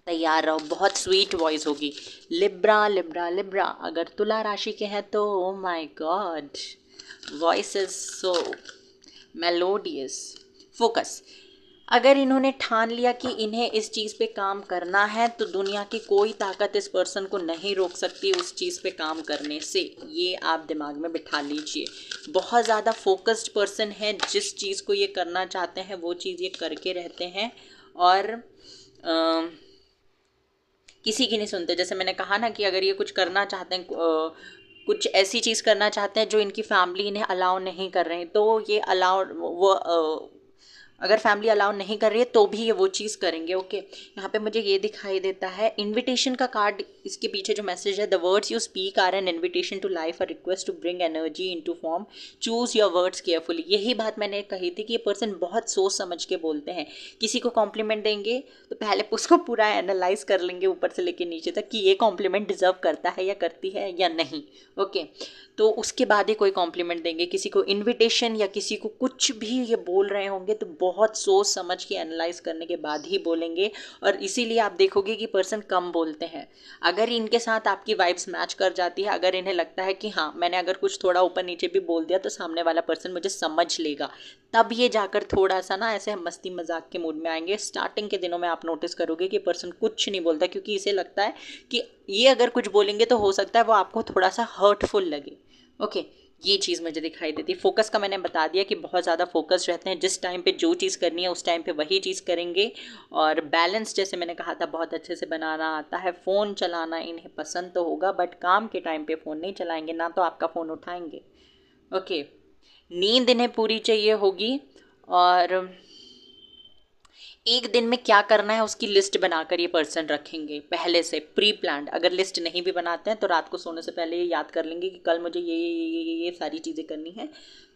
तैयार रहो। बहुत स्वीट वॉइस होगी। लिब्रा लिब्रा लिब्रा अगर तुला राशि के हैं तो oh my God, voice is so melodious. Focus, अगर इन्होंने ठान लिया कि इन्हें इस चीज़ पे काम करना है तो दुनिया की कोई ताकत इस पर्सन को नहीं रोक सकती उस चीज़ पे काम करने से। ये आप दिमाग में बिठा लीजिए। बहुत ज़्यादा फोकस्ड पर्सन है, जिस चीज़ को ये करना चाहते हैं वो चीज़ ये करके रहते हैं, और किसी की नहीं सुनते। जैसे मैंने कहा ना कि अगर ये कुछ करना चाहते हैं, कुछ ऐसी चीज़ करना चाहते हैं जो इनकी फैमिली इन्हें अलाउ नहीं कर रहे हैं, तो ये अलाउ वो अगर फैमिली अलाउ नहीं कर रही है तो भी ये वो चीज़ करेंगे। ओके, यहाँ पे मुझे ये दिखाई देता है इनविटेशन का कार्ड। इसके पीछे जो मैसेज है, the words you speak are an invitation to life, a request to bring energy into form, choose your words carefully. यही बात मैंने कही थी कि ये पर्सन बहुत सोच समझ के बोलते हैं। किसी को कॉम्प्लीमेंट देंगे तो पहले उसको पूरा एनालाइज कर लेंगे ऊपर से लेके नीचे तक कि ये कॉम्प्लीमेंट डिजर्व करता है या करती है या नहीं। ओके, तो उसके बाद ही कोई कॉम्प्लीमेंट देंगे। किसी को इनविटेशन या किसी को कुछ भी ये बोल रहे होंगे तो बहुत सोच समझ के एनालाइज करने के बाद ही बोलेंगे, और इसीलिए आप देखोगे कि पर्सन कम बोलते हैं। अगर इनके साथ आपकी वाइब्स मैच कर जाती है, अगर इन्हें लगता है कि हाँ मैंने अगर कुछ थोड़ा ऊपर नीचे भी बोल दिया तो सामने वाला पर्सन मुझे समझ लेगा, तब ये जाकर थोड़ा सा ना ऐसे मस्ती मजाक के मूड में आएंगे। स्टार्टिंग के दिनों में आप नोटिस करोगे कि पर्सन कुछ नहीं बोलता, क्योंकि इसे लगता है कि ये अगर कुछ बोलेंगे तो हो सकता है वो आपको थोड़ा सा हर्टफुल लगे। ओके, ये चीज़ मुझे दिखाई देती है। फोकस का मैंने बता दिया कि बहुत ज़्यादा फोकस रहते हैं, जिस टाइम पे जो चीज़ करनी है उस टाइम पे वही चीज़ करेंगे। और बैलेंस, जैसे मैंने कहा था, बहुत अच्छे से बनाना आता है। फ़ोन चलाना इन्हें पसंद तो होगा, बट काम के टाइम पे फ़ोन नहीं चलाएंगे, ना तो आपका फ़ोन उठाएंगे। ओके, नींद इन्हें पूरी चाहिए होगी, और एक दिन में क्या करना है उसकी लिस्ट बनाकर ये पर्सन रखेंगे पहले से, प्री प्लान्ड। अगर लिस्ट नहीं भी बनाते हैं तो रात को सोने से पहले ये याद कर लेंगे कि कल मुझे ये सारी चीज़ें करनी है।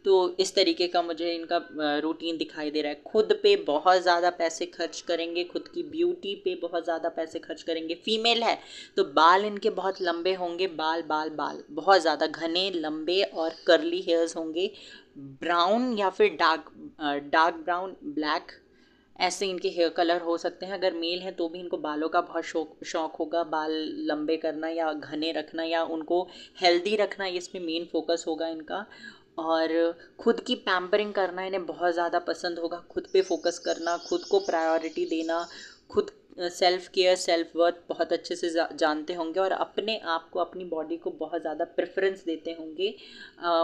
तो इस तरीके का मुझे इनका रूटीन दिखाई दे रहा है। खुद पे बहुत ज़्यादा पैसे खर्च करेंगे, खुद की ब्यूटी पे बहुत ज़्यादा पैसे खर्च करेंगे। फीमेल है तो बाल इनके बहुत लंबे होंगे, बाल बाल बाल बहुत ज़्यादा घने लंबे और कर्ली हेयर्स होंगे। ब्राउन या फिर डार्क ब्राउन, ब्लैक, ऐसे इनके हेयर कलर हो सकते हैं। अगर मेल हैं तो भी इनको बालों का बहुत शौक होगा, बाल लंबे करना या घने रखना या उनको हेल्दी रखना, इसमें मेन फोकस होगा इनका। और खुद की पैम्परिंग करना इन्हें बहुत ज़्यादा पसंद होगा, खुद पे फोकस करना, खुद को प्रायोरिटी देना, खुद सेल्फ केयर सेल्फ वर्थ बहुत अच्छे से जानते होंगे और अपने आप को अपनी बॉडी को बहुत ज़्यादा प्रेफरेंस देते होंगे।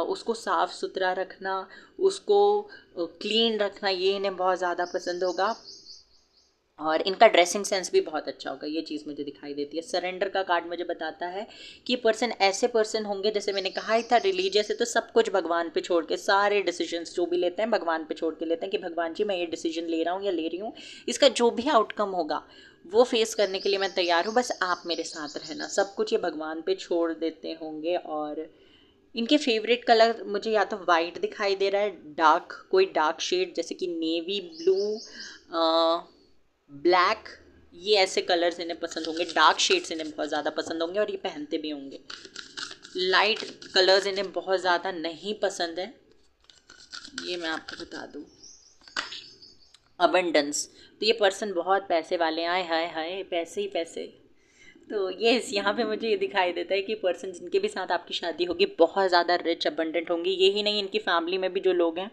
उसको साफ़ सुथरा रखना, उसको क्लीन रखना, ये इन्हें बहुत ज़्यादा पसंद होगा। और इनका ड्रेसिंग सेंस भी बहुत अच्छा होगा, ये चीज़ मुझे दिखाई देती है। सरेंडर का कार्ड मुझे बताता है कि पर्सन ऐसे पर्सन होंगे, जैसे मैंने कहा ही था रिलीजियस है तो सब कुछ भगवान पे छोड़ के, सारे डिसीजंस जो भी लेते हैं भगवान पे छोड़ के लेते हैं कि भगवान जी मैं ये डिसीजन ले रहा हूँ या ले रही हूँ, इसका जो भी आउटकम होगा वो फेस करने के लिए मैं तैयार हूँ, बस आप मेरे साथ रहना, सब कुछ ये भगवान पे छोड़ देते होंगे। और इनके फेवरेट कलर मुझे या तो वाइट दिखाई दे रहा है, डार्क कोई डार्क शेड जैसे कि नेवी ब्लू, ब्लैक, ये ऐसे कलर्स इन्हें पसंद होंगे, डार्क शेड्स इन्हें बहुत ज़्यादा पसंद होंगे और ये पहनते भी होंगे। लाइट कलर्स इन्हें बहुत ज़्यादा नहीं पसंद है, ये मैं आपको बता दूँ। अबंडेंस, तो ये पर्सन बहुत पैसे वाले, आए हाय हाय पैसे ही पैसे। तो ये यहाँ पे मुझे ये दिखाई देता है कि पर्सन जिनके भी साथ आपकी शादी होगी बहुत ज़्यादा रिच अबंडेंट होंगी। यही नहीं, इनकी फैमिली में भी जो लोग हैं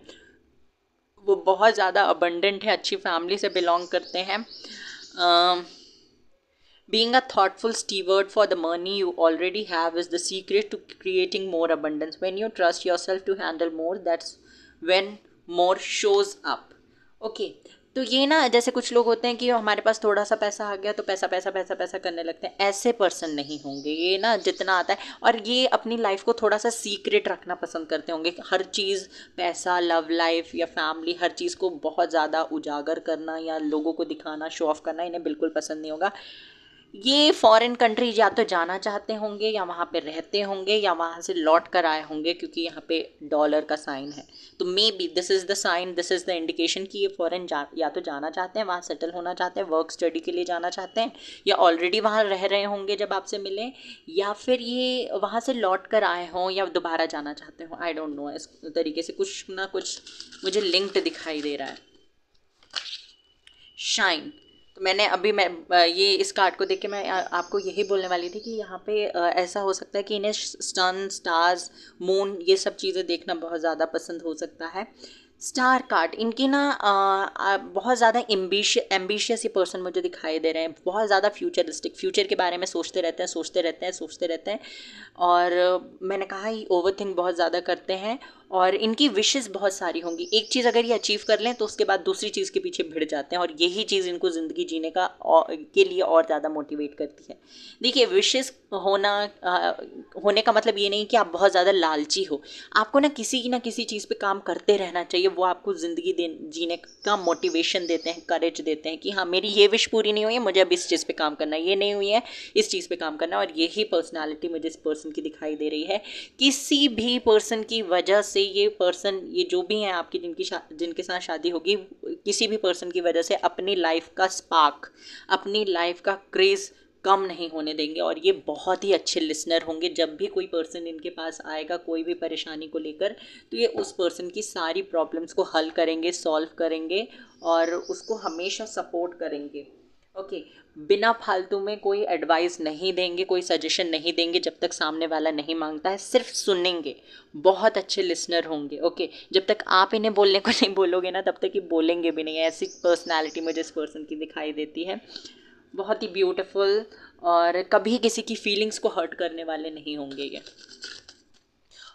वो बहुत ज़्यादा अबंडेंट है, अच्छी फैमिली से बिलोंग करते हैं। Being a thoughtful steward for the money you already have is the secret to creating more abundance. When you trust yourself to handle more, that's when more shows up. Okay, तो ये ना जैसे कुछ लोग होते हैं कि हमारे पास थोड़ा सा पैसा आ गया तो पैसा पैसा पैसा पैसा करने लगते हैं, ऐसे पर्सन नहीं होंगे ये ना, जितना आता है। और ये अपनी लाइफ को थोड़ा सा सीक्रेट रखना पसंद करते होंगे, हर चीज़ पैसा, लव लाइफ या फैमिली, हर चीज़ को बहुत ज़्यादा उजागर करना या लोगों को दिखाना, शो ऑफ करना इन्हें बिल्कुल पसंद नहीं होगा। ये फॉरेन कंट्री या तो जाना चाहते होंगे या वहाँ पे रहते होंगे या वहाँ से लौट कर आए होंगे, क्योंकि यहाँ पे डॉलर का साइन है। तो maybe this is the sign, this is the indication कि ये फॉरेन या तो जाना चाहते हैं, वहाँ सेटल होना चाहते हैं, वर्क स्टडी के लिए जाना चाहते हैं, या ऑलरेडी वहाँ रह रहे होंगे जब आपसे मिले, या फिर ये वहाँ से लौट कर आए हों या दोबारा जाना चाहते हों। आई डोंट नो, इस तरीके से कुछ ना कुछ मुझे लिंक्ड दिखाई दे रहा है। शाइन, तो मैंने अभी ये इस कार्ड को देख के मैं आपको यही बोलने वाली थी कि यहाँ पे ऐसा हो सकता है कि इन्हें सन, स्टार्स, मून, ये सब चीज़ें देखना बहुत ज़्यादा पसंद हो सकता है। स्टार कार्ड, इनकी ना बहुत ज़्यादा एम्बिशियस ये पर्सन मुझे दिखाई दे रहे हैं, बहुत ज़्यादा फ्यूचरिस्टिक, फ्यूचर के बारे में सोचते रहते हैं, सोचते रहते हैं, सोचते रहते हैं। और मैंने कहा ही ओवरथिंक बहुत ज़्यादा करते हैं और इनकी विशेस बहुत सारी होंगी। एक चीज़ अगर ये अचीव कर लें तो उसके बाद दूसरी चीज़ के पीछे भिड़ जाते हैं और यही चीज़ इनको ज़िंदगी जीने के लिए और ज़्यादा मोटिवेट करती है। देखिए, विशेस होने का मतलब ये नहीं कि आप बहुत ज़्यादा लालची हो, आपको ना किसी चीज़ पे काम करते रहना चाहिए, वो आपको ज़िंदगी जीने का मोटिवेशन देते हैं, करेज देते हैं कि हाँ मेरी ये विश पूरी नहीं हुई है, मुझे अब इस चीज़ पे काम करना है, ये नहीं हुई है इस चीज़ पे काम करना है। और यही पर्सनालिटी मुझे इस पर्सन की दिखाई दे रही है। किसी भी पर्सन की वजह से ये पर्सन, ये जो भी हैं आपकी जिनके साथ शादी होगी, किसी भी पर्सन की वजह से अपनी लाइफ का स्पार्क, अपनी लाइफ का क्रेज़ कम नहीं होने देंगे। और ये बहुत ही अच्छे लिसनर होंगे। जब भी कोई पर्सन इनके पास आएगा कोई भी परेशानी को लेकर, तो ये उस पर्सन की सारी प्रॉब्लम्स को हल करेंगे, सॉल्व करेंगे और उसको हमेशा सपोर्ट करेंगे। ओके, बिना फालतू में कोई एडवाइस नहीं देंगे, कोई सजेशन नहीं देंगे जब तक सामने वाला नहीं मांगता है, सिर्फ सुनेंगे। बहुत अच्छे लिसनर होंगे। ओके, जब तक आप इन्हें बोलने को नहीं बोलोगे ना तब तक ये बोलेंगे भी नहीं। ऐसी पर्सनालिटी मुझे इस पर्सन की दिखाई देती है। बहुत ही ब्यूटीफुल और कभी किसी की फीलिंग्स को हर्ट करने वाले नहीं होंगे ये।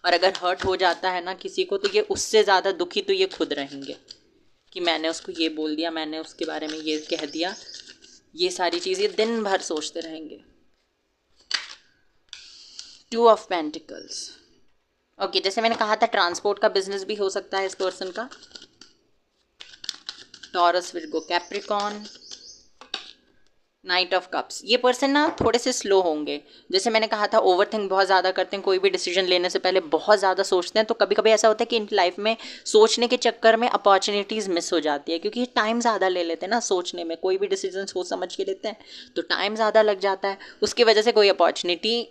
और अगर हर्ट हो जाता है ना किसी को, तो ये उससे ज़्यादा दुखी तो ये खुद रहेंगे कि मैंने उसको ये बोल दिया, मैंने उसके बारे में ये कह दिया। ये सारी चीज़ें दिन भर सोचते रहेंगे। 2 ऑफ पेंटिकल्स। ओके, जैसे मैंने कहा था ट्रांसपोर्ट का बिजनेस भी हो सकता है इस पर्सन का। Taurus, Virgo, Capricorn. Night of cups, ये पर्सन ना थोड़े से स्लो होंगे। जैसे मैंने कहा था ओवरथिंक बहुत ज़्यादा करते हैं, कोई भी डिसीजन लेने से पहले बहुत ज़्यादा सोचते हैं। तो कभी कभी ऐसा होता है कि इन लाइफ में सोचने के चक्कर में अपॉर्चुनिटीज़ मिस हो जाती है, क्योंकि टाइम ज़्यादा ले लेते हैं ना सोचने में। कोई भी डिसीजन सोच समझ के लेते हैं तो टाइम ज़्यादा लग जाता है, उसकी वजह से कोई अपॉर्चुनिटी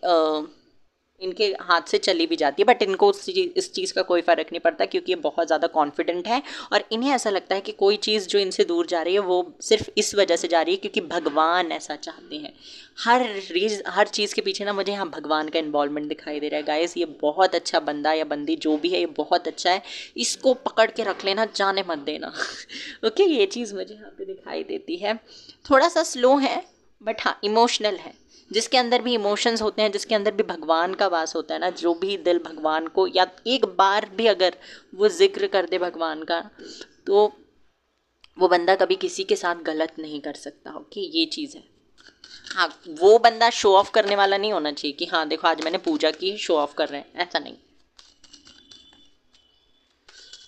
इनके हाथ से चली भी जाती है, बट इनको इस चीज़ का कोई फ़र्क नहीं पड़ता क्योंकि ये बहुत ज़्यादा कॉन्फिडेंट है और इन्हें ऐसा लगता है कि कोई चीज़ जो इनसे दूर जा रही है वो सिर्फ इस वजह से जा रही है क्योंकि भगवान ऐसा चाहते हैं। हर चीज़ के पीछे ना मुझे यहाँ भगवान का इन्वॉल्वमेंट दिखाई दे रहा है गाइस। ये बहुत अच्छा बंदा या बंदी जो भी है, ये बहुत अच्छा है, इसको पकड़ के रख लेना, जाने मत देना। ओके, ये चीज़ मुझे यहाँ पे दिखाई देती है। थोड़ा सा स्लो है बट हाँ इमोशनल है। जिसके अंदर भी इमोशंस होते हैं, जिसके अंदर भी भगवान का वास होता है ना, जो भी दिल भगवान को या एक बार भी अगर वो जिक्र कर दे भगवान का, तो वो बंदा कभी किसी के साथ गलत नहीं कर सकता। ओके, ये चीज़ है। हाँ, वो बंदा शो ऑफ करने वाला नहीं होना चाहिए कि हाँ देखो आज मैंने पूजा की, शो ऑफ कर रहे हैं, ऐसा नहीं।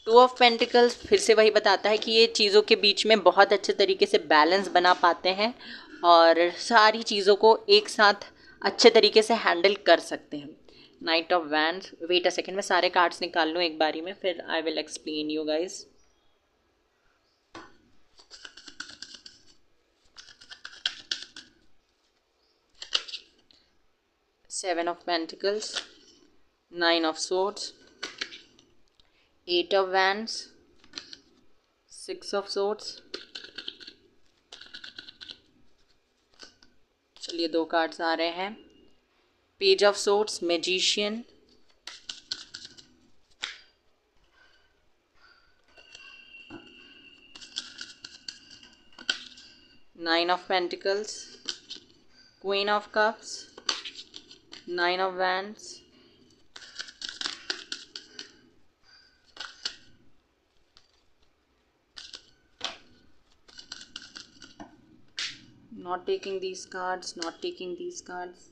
टू ऑफ पेंटिकल्स फिर से वही बताता है कि ये चीज़ों के बीच में बहुत अच्छे तरीके से बैलेंस बना पाते हैं और सारी चीज़ों को एक साथ अच्छे तरीके से हैंडल कर सकते हैं। Knight of wands, wait a second, मैं सारे कार्ड्स निकाल लूँ एक बारी में, फिर I will explain you guys. Seven of pentacles, nine of swords, eight of wands, six of swords. चलिए दो कार्ड्स आ रहे हैं, page of swords, magician, nine of pentacles, queen of cups, nine of wands, not taking these cards, not taking these cards,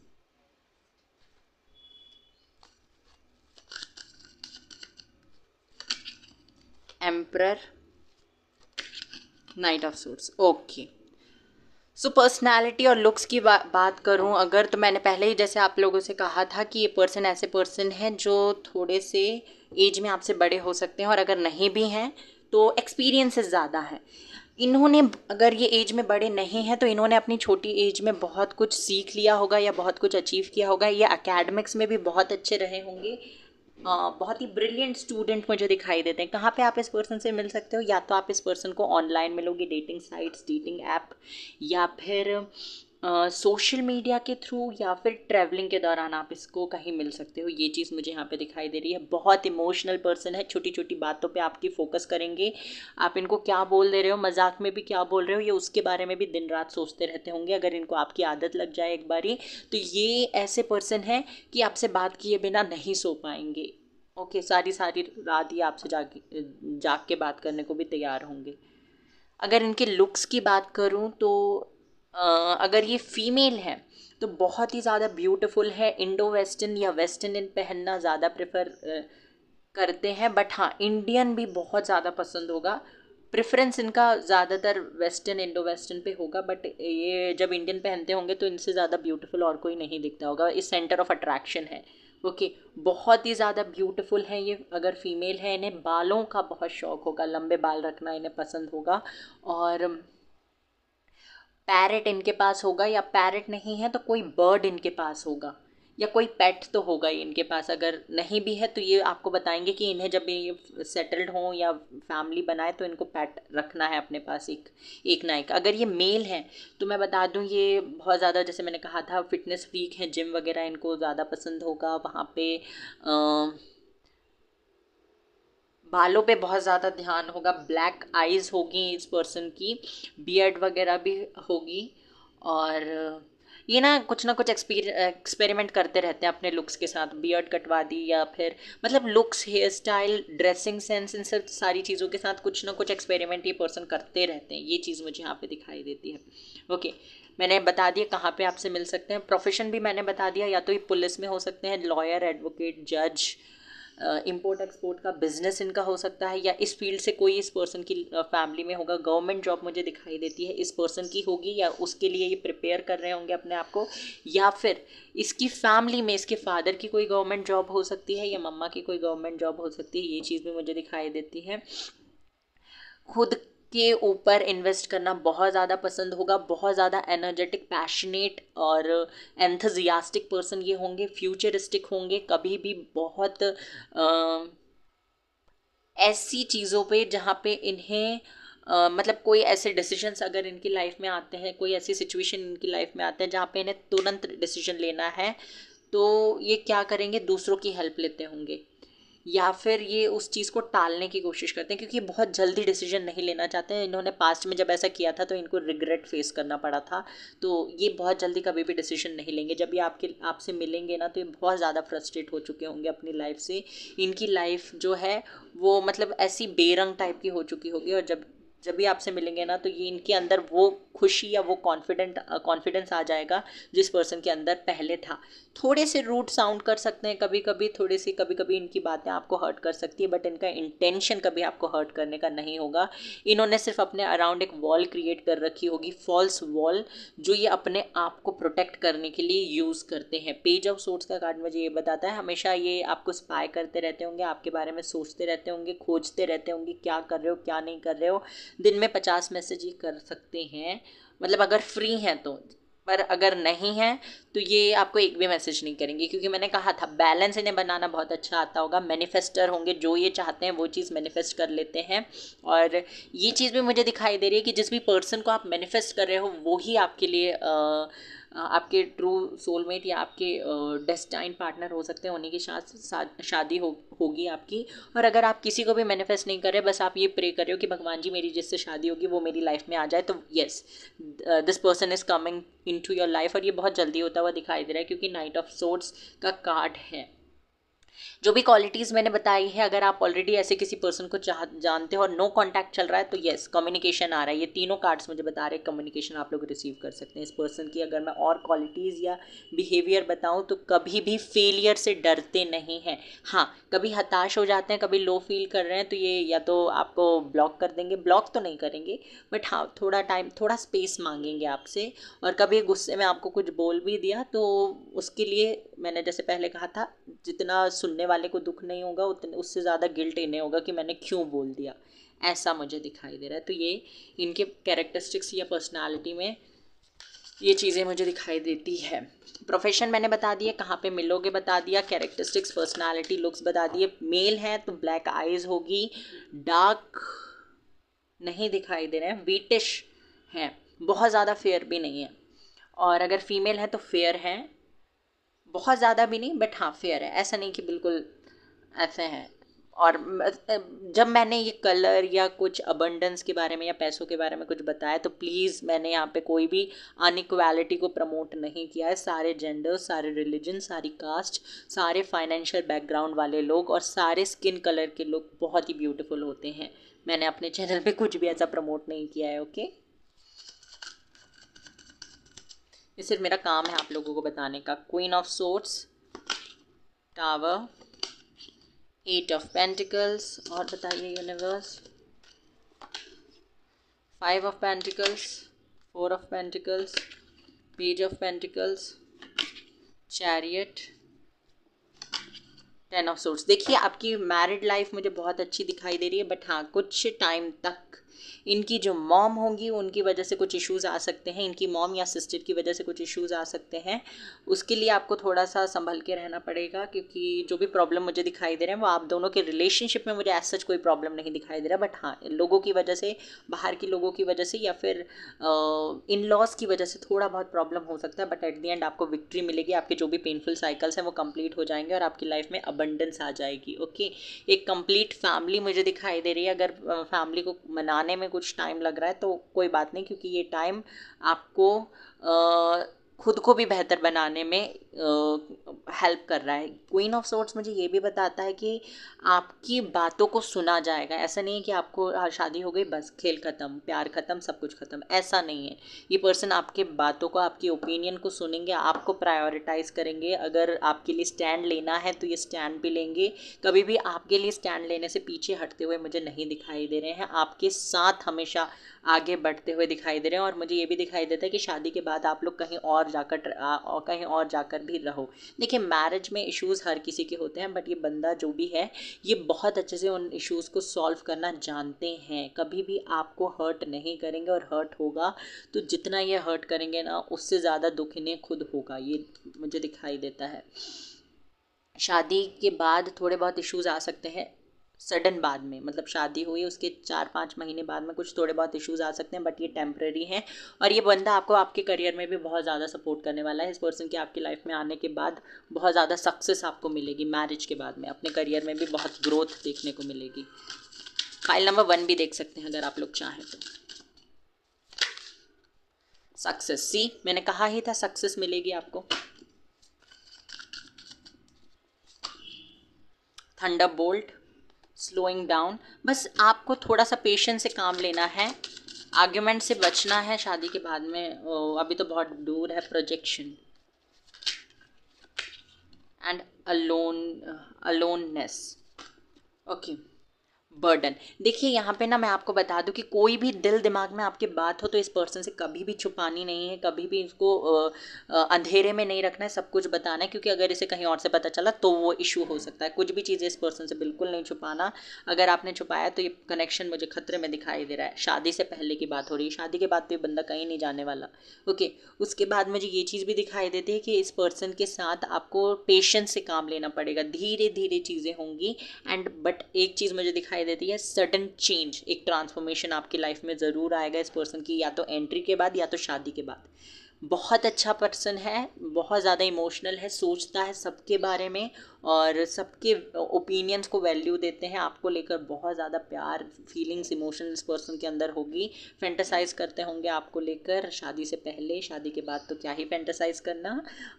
emperor, knight of swords. Okay, so personality और looks की बात करूं अगर, तो मैंने पहले ही जैसे आप लोगों से कहा था कि ये पर्सन ऐसे पर्सन हैं जो थोड़े से एज में आपसे बड़े हो सकते हैं और अगर नहीं भी हैं तो एक्सपीरियंसेस ज़्यादा है। इन्होंने अगर ये एज में बड़े नहीं हैं तो इन्होंने अपनी छोटी एज में बहुत कुछ सीख लिया होगा या बहुत कुछ अचीव किया होगा। ये एकेडमिक्स में भी बहुत अच्छे रहे होंगे, बहुत ही ब्रिलियंट स्टूडेंट मुझे दिखाई देते हैं। कहाँ पे आप इस पर्सन से मिल सकते हो? या तो आप इस पर्सन को ऑनलाइन मिलोगे, डेटिंग साइट्स, डेटिंग ऐप, या फिर सोशल मीडिया के थ्रू, या फिर ट्रैवलिंग के दौरान आप इसको कहीं मिल सकते हो। ये चीज़ मुझे यहाँ पे दिखाई दे रही है। बहुत इमोशनल पर्सन है, छोटी छोटी बातों पे आपकी फोकस करेंगे। आप इनको क्या बोल दे रहे हो, मजाक में भी क्या बोल रहे हो, ये उसके बारे में भी दिन रात सोचते रहते होंगे। अगर इनको आपकी आदत लग जाए एक बारी, तो ये ऐसे पर्सन है कि आपसे बात किए बिना नहीं सो पाएंगे। ओके, सारी सारी रात ही आपसे जाग के बात करने को भी तैयार होंगे। अगर इनके लुक्स की बात करूँ तो अगर ये फीमेल है तो बहुत ही ज़्यादा ब्यूटीफुल है। इंडो वेस्टर्न या वेस्टर्न इन पहनना ज़्यादा प्रेफर करते हैं, बट हाँ इंडियन भी बहुत ज़्यादा पसंद होगा। प्रेफरेंस इनका ज़्यादातर वेस्टर्न, इंडो वेस्टर्न पे होगा, बट ये जब इंडियन पहनते होंगे तो इनसे ज़्यादा ब्यूटीफुल और कोई नहीं दिखता होगा। इस सेंटर ऑफ अट्रैक्शन है। ओके, बहुत ही ज़्यादा ब्यूटीफुल है ये। अगर फीमेल है, इन्हें बालों का बहुत शौक होगा, लंबे बाल रखना इन्हें पसंद होगा। और पैरेट इनके पास होगा, या पैरेट नहीं है तो कोई बर्ड इनके पास होगा, या कोई पेट तो होगा ही इनके पास। अगर नहीं भी है तो ये आपको बताएंगे कि इन्हें जब ये सेटल्ड हों या फैमिली बनाए तो इनको पेट रखना है अपने पास, एक ना एक। अगर ये मेल है तो मैं बता दूं ये बहुत ज़्यादा, जैसे मैंने कहा था, फिटनेस फ्रीक है, जिम वगैरह इनको ज़्यादा पसंद होगा। वहाँ पे बालों पे बहुत ज़्यादा ध्यान होगा, ब्लैक आइज़ होगी इस पर्सन की, बियर्ड वगैरह भी होगी। और ये ना कुछ एक्सपेरिमेंट करते रहते हैं अपने लुक्स के साथ। बियर्ड कटवा दी, या फिर मतलब looks, hair style, dressing sense, इन सब सारी चीज़ों के साथ कुछ ना कुछ एक्सपेरिमेंट ये पर्सन करते रहते हैं। ये चीज़ मुझे यहाँ पे दिखाई देती है। ओके, मैंने बता दिया कहाँ पे आपसे मिल सकते हैं। प्रोफेशन भी मैंने बता दिया, या तो ये पुलिस में हो सकते हैं, लॉयर, एडवोकेट, जज, इंपोर्ट एक्सपोर्ट का बिजनेस इनका हो सकता है, या इस फील्ड से कोई इस पर्सन की फैमिली में होगा। गवर्नमेंट जॉब मुझे दिखाई देती है इस पर्सन की होगी, या उसके लिए ये प्रिपेयर कर रहे होंगे अपने आप को, या फिर इसकी फैमिली में इसके फादर की कोई गवर्नमेंट जॉब हो सकती है, या मम्मा की कोई गवर्नमेंट जॉब हो सकती है। ये चीज़ भी मुझे दिखाई देती है। खुद के ऊपर इन्वेस्ट करना बहुत ज़्यादा पसंद होगा, बहुत ज़्यादा एनर्जेटिक, पैशनेट और एंथुजियास्टिक पर्सन ये होंगे, फ्यूचरिस्टिक होंगे, कभी भी बहुत ऐसी चीज़ों पे जहाँ पे इन्हें मतलब कोई ऐसे डिसीजंस अगर इनकी लाइफ में आते हैं, कोई ऐसी सिचुएशन इनकी लाइफ में आते हैं जहाँ पे इन्हें तुरंत डिसीजन लेना है, तो ये क्या करेंगे, दूसरों की हेल्प लेते होंगे या फिर ये उस चीज़ को टालने की कोशिश करते हैं, क्योंकि ये बहुत जल्दी डिसीजन नहीं लेना चाहते हैं। इन्होंने पास्ट में जब ऐसा किया था तो इनको रिग्रेट फेस करना पड़ा था, तो ये बहुत जल्दी कभी भी डिसीजन नहीं लेंगे। जब ये आपसे मिलेंगे ना तो ये बहुत ज़्यादा फ्रस्ट्रेट हो चुके होंगे अपनी लाइफ से। इनकी लाइफ जो है वो मतलब ऐसी बेरंग टाइप की हो चुकी होगी, और जब भी आपसे मिलेंगे ना तो ये इनके अंदर वो खुशी या वो कॉन्फिडेंस आ जाएगा जिस पर्सन के अंदर पहले था। थोड़े से रूड साउंड कर सकते हैं कभी कभी, कभी कभी इनकी बातें आपको हर्ट कर सकती है, बट इनका इंटेंशन कभी आपको हर्ट करने का नहीं होगा। इन्होंने सिर्फ अपने अराउंड एक वॉल क्रिएट कर रखी होगी, फॉल्स वॉल, जो ये अपने आप को प्रोटेक्ट करने के लिए यूज़ करते हैं। पेज ऑफ सोर्ड्स का कार्ड मुझे ये बताता है हमेशा ये आपको स्पाई करते रहते होंगे, आपके बारे में सोचते रहते होंगे, खोजते रहते होंगे क्या कर रहे हो क्या नहीं कर रहे हो। दिन में 50 मैसेज ये कर सकते हैं, मतलब अगर फ्री हैं तो, पर अगर नहीं है तो ये आपको एक भी मैसेज नहीं करेंगे, क्योंकि मैंने कहा था बैलेंस इन्हें बनाना बहुत अच्छा आता होगा। मैनिफेस्टर होंगे, जो ये चाहते हैं वो चीज़ मैनिफेस्ट कर लेते हैं। और ये चीज़ भी मुझे दिखाई दे रही है कि जिस भी पर्सन को आप मैनिफेस्ट कर रहे हो वो ही आपके लिए आपके ट्रू सोलमेट या आपके डेस्टाइन पार्टनर हो सकते हैं, उन्हीं के साथ शादी होगी आपकी। और अगर आप किसी को भी मैनिफेस्ट नहीं कर रहे, बस आप ये प्रे कर रहे हो कि भगवान जी मेरी जिससे शादी होगी वो मेरी लाइफ में आ जाए, तो yes, this person is coming into your life. और ये बहुत जल्दी होता हुआ दिखाई दे रहा है, क्योंकि नाइट ऑफ सोर्ड्स का कार्ड है। जो भी क्वालिटीज़ मैंने बताई है, अगर आप ऑलरेडी ऐसे किसी पर्सन को जानते हो और नो कांटेक्ट चल रहा है तो येस, कम्युनिकेशन आ रहा है। ये तीनों कार्ड्स मुझे बता रहे हैं कम्युनिकेशन आप लोग रिसीव कर सकते हैं इस पर्सन की। अगर मैं और क्वालिटीज़ या बिहेवियर बताऊं तो कभी भी फेलियर से डरते नहीं हैं। हाँ, कभी हताश हो जाते हैं, कभी लो फील कर रहे हैं तो ये या तो आपको ब्लॉक कर देंगे, ब्लॉक तो नहीं करेंगे बट हाँ थोड़ा टाइम, थोड़ा स्पेस मांगेंगे आपसे। और कभी गुस्से में आपको कुछ बोल भी दिया तो उसके लिए मैंने जैसे पहले कहा था, जितना सुनने वाले को दुख नहीं होगा उतने उससे ज़्यादा गिल्ट इन्हें होगा कि मैंने क्यों बोल दिया, ऐसा मुझे दिखाई दे रहा है। तो ये इनके कैरेक्टरिस्टिक्स या पर्सनालिटी में ये चीज़ें मुझे दिखाई देती है। प्रोफेशन मैंने बता दिया, कहाँ पे मिलोगे बता दिया, कैरेक्टरिस्टिक्स, पर्सनालिटी, लुक्स बता दिए। मेल है तो ब्लैक आइज होगी, डार्क नहीं दिखाई दे रहे हैं, वीटिश हैं, बहुत ज़्यादा फेयर भी नहीं है। और अगर फीमेल है तो फेयर है, बहुत ज़्यादा भी नहीं बट हाँ फेयर है, ऐसा नहीं कि बिल्कुल ऐसे हैं। और जब मैंने ये कलर या कुछ अबंडेंस के बारे में या पैसों के बारे में कुछ बताया तो प्लीज़ मैंने यहाँ पे कोई भी अनइक्वालिटी को प्रमोट नहीं किया है। सारे जेंडर, सारे रिलीजन, सारी कास्ट, सारे फाइनेंशियल बैकग्राउंड वाले लोग और सारे स्किन कलर के लोग बहुत ही ब्यूटीफुल होते हैं। मैंने अपने चैनल पे कुछ भी ऐसा प्रमोट नहीं किया है, ओके। ये सिर्फ मेरा काम है आप लोगों को बताने का। Queen of swords, tower, 8 of pentacles, और बताइए universe, 5 of pentacles, 4 of pentacles, page of pentacles, chariot, 10 of swords. देखिए आपकी मैरिड लाइफ मुझे बहुत अच्छी दिखाई दे रही है, बट हाँ कुछ टाइम तक इनकी जो मॉम होंगी उनकी वजह से कुछ इश्यूज़ आ सकते हैं, इनकी मॉम या सिस्टर की वजह से कुछ इश्यूज़ आ सकते हैं। उसके लिए आपको थोड़ा सा संभल के रहना पड़ेगा, क्योंकि जो भी प्रॉब्लम मुझे दिखाई दे रहे हैं वो आप दोनों के रिलेशनशिप में मुझे ऐसा कोई प्रॉब्लम नहीं दिखाई दे रहा, बट हाँ लोगों की वजह से, बाहर की लोगों की वजह से या फिर इन लॉज की वजह से थोड़ा बहुत प्रॉब्लम हो सकता है। बट एट द एंड आपको विक्ट्री मिलेगी, आपके जो भी पेनफुल साइकिल्स हैं वो कंप्लीट हो जाएंगे और आपकी लाइफ में अबंडेंस आ जाएगी, ओके। एक कंप्लीट फैमिली मुझे दिखाई दे रही है। अगर फैमिली को मनाने में कुछ टाइम लग रहा है तो कोई बात नहीं, क्योंकि ये टाइम आपको खुद को भी बेहतर बनाने में हेल्प कर रहा है। क्वीन ऑफ सोर्ड्स मुझे ये भी बताता है कि आपकी बातों को सुना जाएगा। ऐसा नहीं है कि आपको शादी हो गई बस खेल ख़त्म, प्यार ख़त्म, सब कुछ ख़त्म, ऐसा नहीं है। ये पर्सन आपके बातों को, आपकी ओपिनियन को सुनेंगे, आपको प्रायोरिटाइज़ करेंगे। अगर आपके लिए स्टैंड लेना है तो ये स्टैंड भी लेंगे। कभी भी आपके लिए स्टैंड लेने से पीछे हटते हुए मुझे नहीं दिखाई दे रहे हैं, आपके साथ हमेशा आगे बढ़ते हुए दिखाई दे रहे हैं। और मुझे ये भी दिखाई देता है कि शादी के बाद आप लोग कहीं और कहीं और जाकर भी रहो। देखिए मैरिज में इश्यूज़ हर किसी के होते हैं, बट ये बंदा जो भी है ये बहुत अच्छे से उन इश्यूज़ को सॉल्व करना जानते हैं, कभी भी आपको हर्ट नहीं करेंगे, और हर्ट होगा तो जितना ये हर्ट करेंगे ना उससे ज़्यादा दुख इन्हें खुद होगा, ये मुझे दिखाई देता है। शादी के बाद थोड़े बहुत इश्यूज़ आ सकते हैं, सडन बाद में, मतलब शादी हुई उसके 4-5 महीने बाद में कुछ थोड़े बहुत इश्यूज़ आ सकते हैं, बट ये टेम्परेरी हैं। और ये बंदा आपको आपके करियर में भी बहुत ज़्यादा सपोर्ट करने वाला है। इस पर्सन की आपकी लाइफ में आने के बाद बहुत ज़्यादा सक्सेस आपको मिलेगी। मैरिज के बाद में अपने करियर में भी बहुत ग्रोथ देखने को मिलेगी। फाइल नंबर 1 भी देख सकते हैं अगर आप लोग चाहें तो। सक्सेस, सी मैंने कहा ही था सक्सेस मिलेगी आपको। थंडरबोल्ट, स्लोइंग डाउन, बस आपको थोड़ा सा पेशेंस से काम लेना है, आर्ग्यूमेंट से बचना है शादी के बाद में, अभी तो बहुत दूर है projection, and aloneness. Okay, burden. देखिए यहाँ पे ना मैं आपको बता दूं कि कोई भी दिल दिमाग में आपकी बात हो तो इस पर्सन से कभी भी छुपानी नहीं है, कभी भी इसको अंधेरे में नहीं रखना है, सब कुछ बताना है, क्योंकि अगर इसे कहीं और से पता चला तो वो इशू हो सकता है। कुछ भी चीज़ें इस पर्सन से बिल्कुल नहीं छुपाना, अगर आपने छुपाया तो ये कनेक्शन मुझे खतरे में दिखाई दे रहा है। शादी से पहले की बात हो रही है, शादी के बाद तो ये बंदा कहीं नहीं जाने वाला। ओके, उसके बाद मुझे ये चीज़ भी दिखाई देती है कि इस पर्सन के साथ आपको पेशेंस से काम लेना पड़ेगा, धीरे धीरे चीज़ें होंगी, एंड बट एक चीज़ मुझे दिखाई देती है, सडन चेंज, एक ट्रांसफॉर्मेशन आपकी लाइफ में ज़रूर आएगा इस पर्सन की, या तो एंट्री के बाद या तो शादी के बाद। बहुत अच्छा पर्सन है, बहुत ज़्यादा इमोशनल है, सोचता है सबके बारे में और सबके ओपिनियंस को वैल्यू देते हैं, आपको लेकर बहुत ज़्यादा प्यार, फीलिंग्स, इमोशन इस पर्सन के अंदर होगी, फैंटेसाइज करते होंगे आपको लेकर शादी से पहले, शादी के बाद तो क्या ही फैंटेसाइज करना।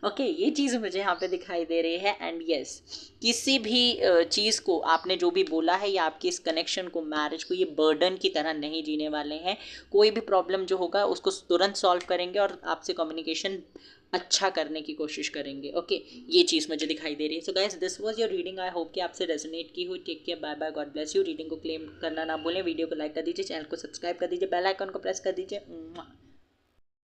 ओके, ये चीज़ मुझे यहाँ पे दिखाई दे रही है। एंड यस, किसी भी चीज़ को आपने जो भी बोला है या आपकी इस कनेक्शन को, मैरिज को, ये बर्डन की तरह नहीं जीने वाले हैं। कोई भी प्रॉब्लम जो होगा उसको तुरंत सॉल्व करेंगे और आपसे कम्युनिकेशन अच्छा करने की कोशिश करेंगे। ओके, ये चीज़ मुझे दिखाई दे रही है। So guys, this was your reading, I hope कि आपसे रेजोनेट की हुई। Take care, bye bye, God bless you. Reading को क्लेम करना ना भूलें, वीडियो को लाइक कर दीजिए, चैनल को सब्सक्राइब कर दीजिए, बेल आइकन को प्रेस कर दीजिए।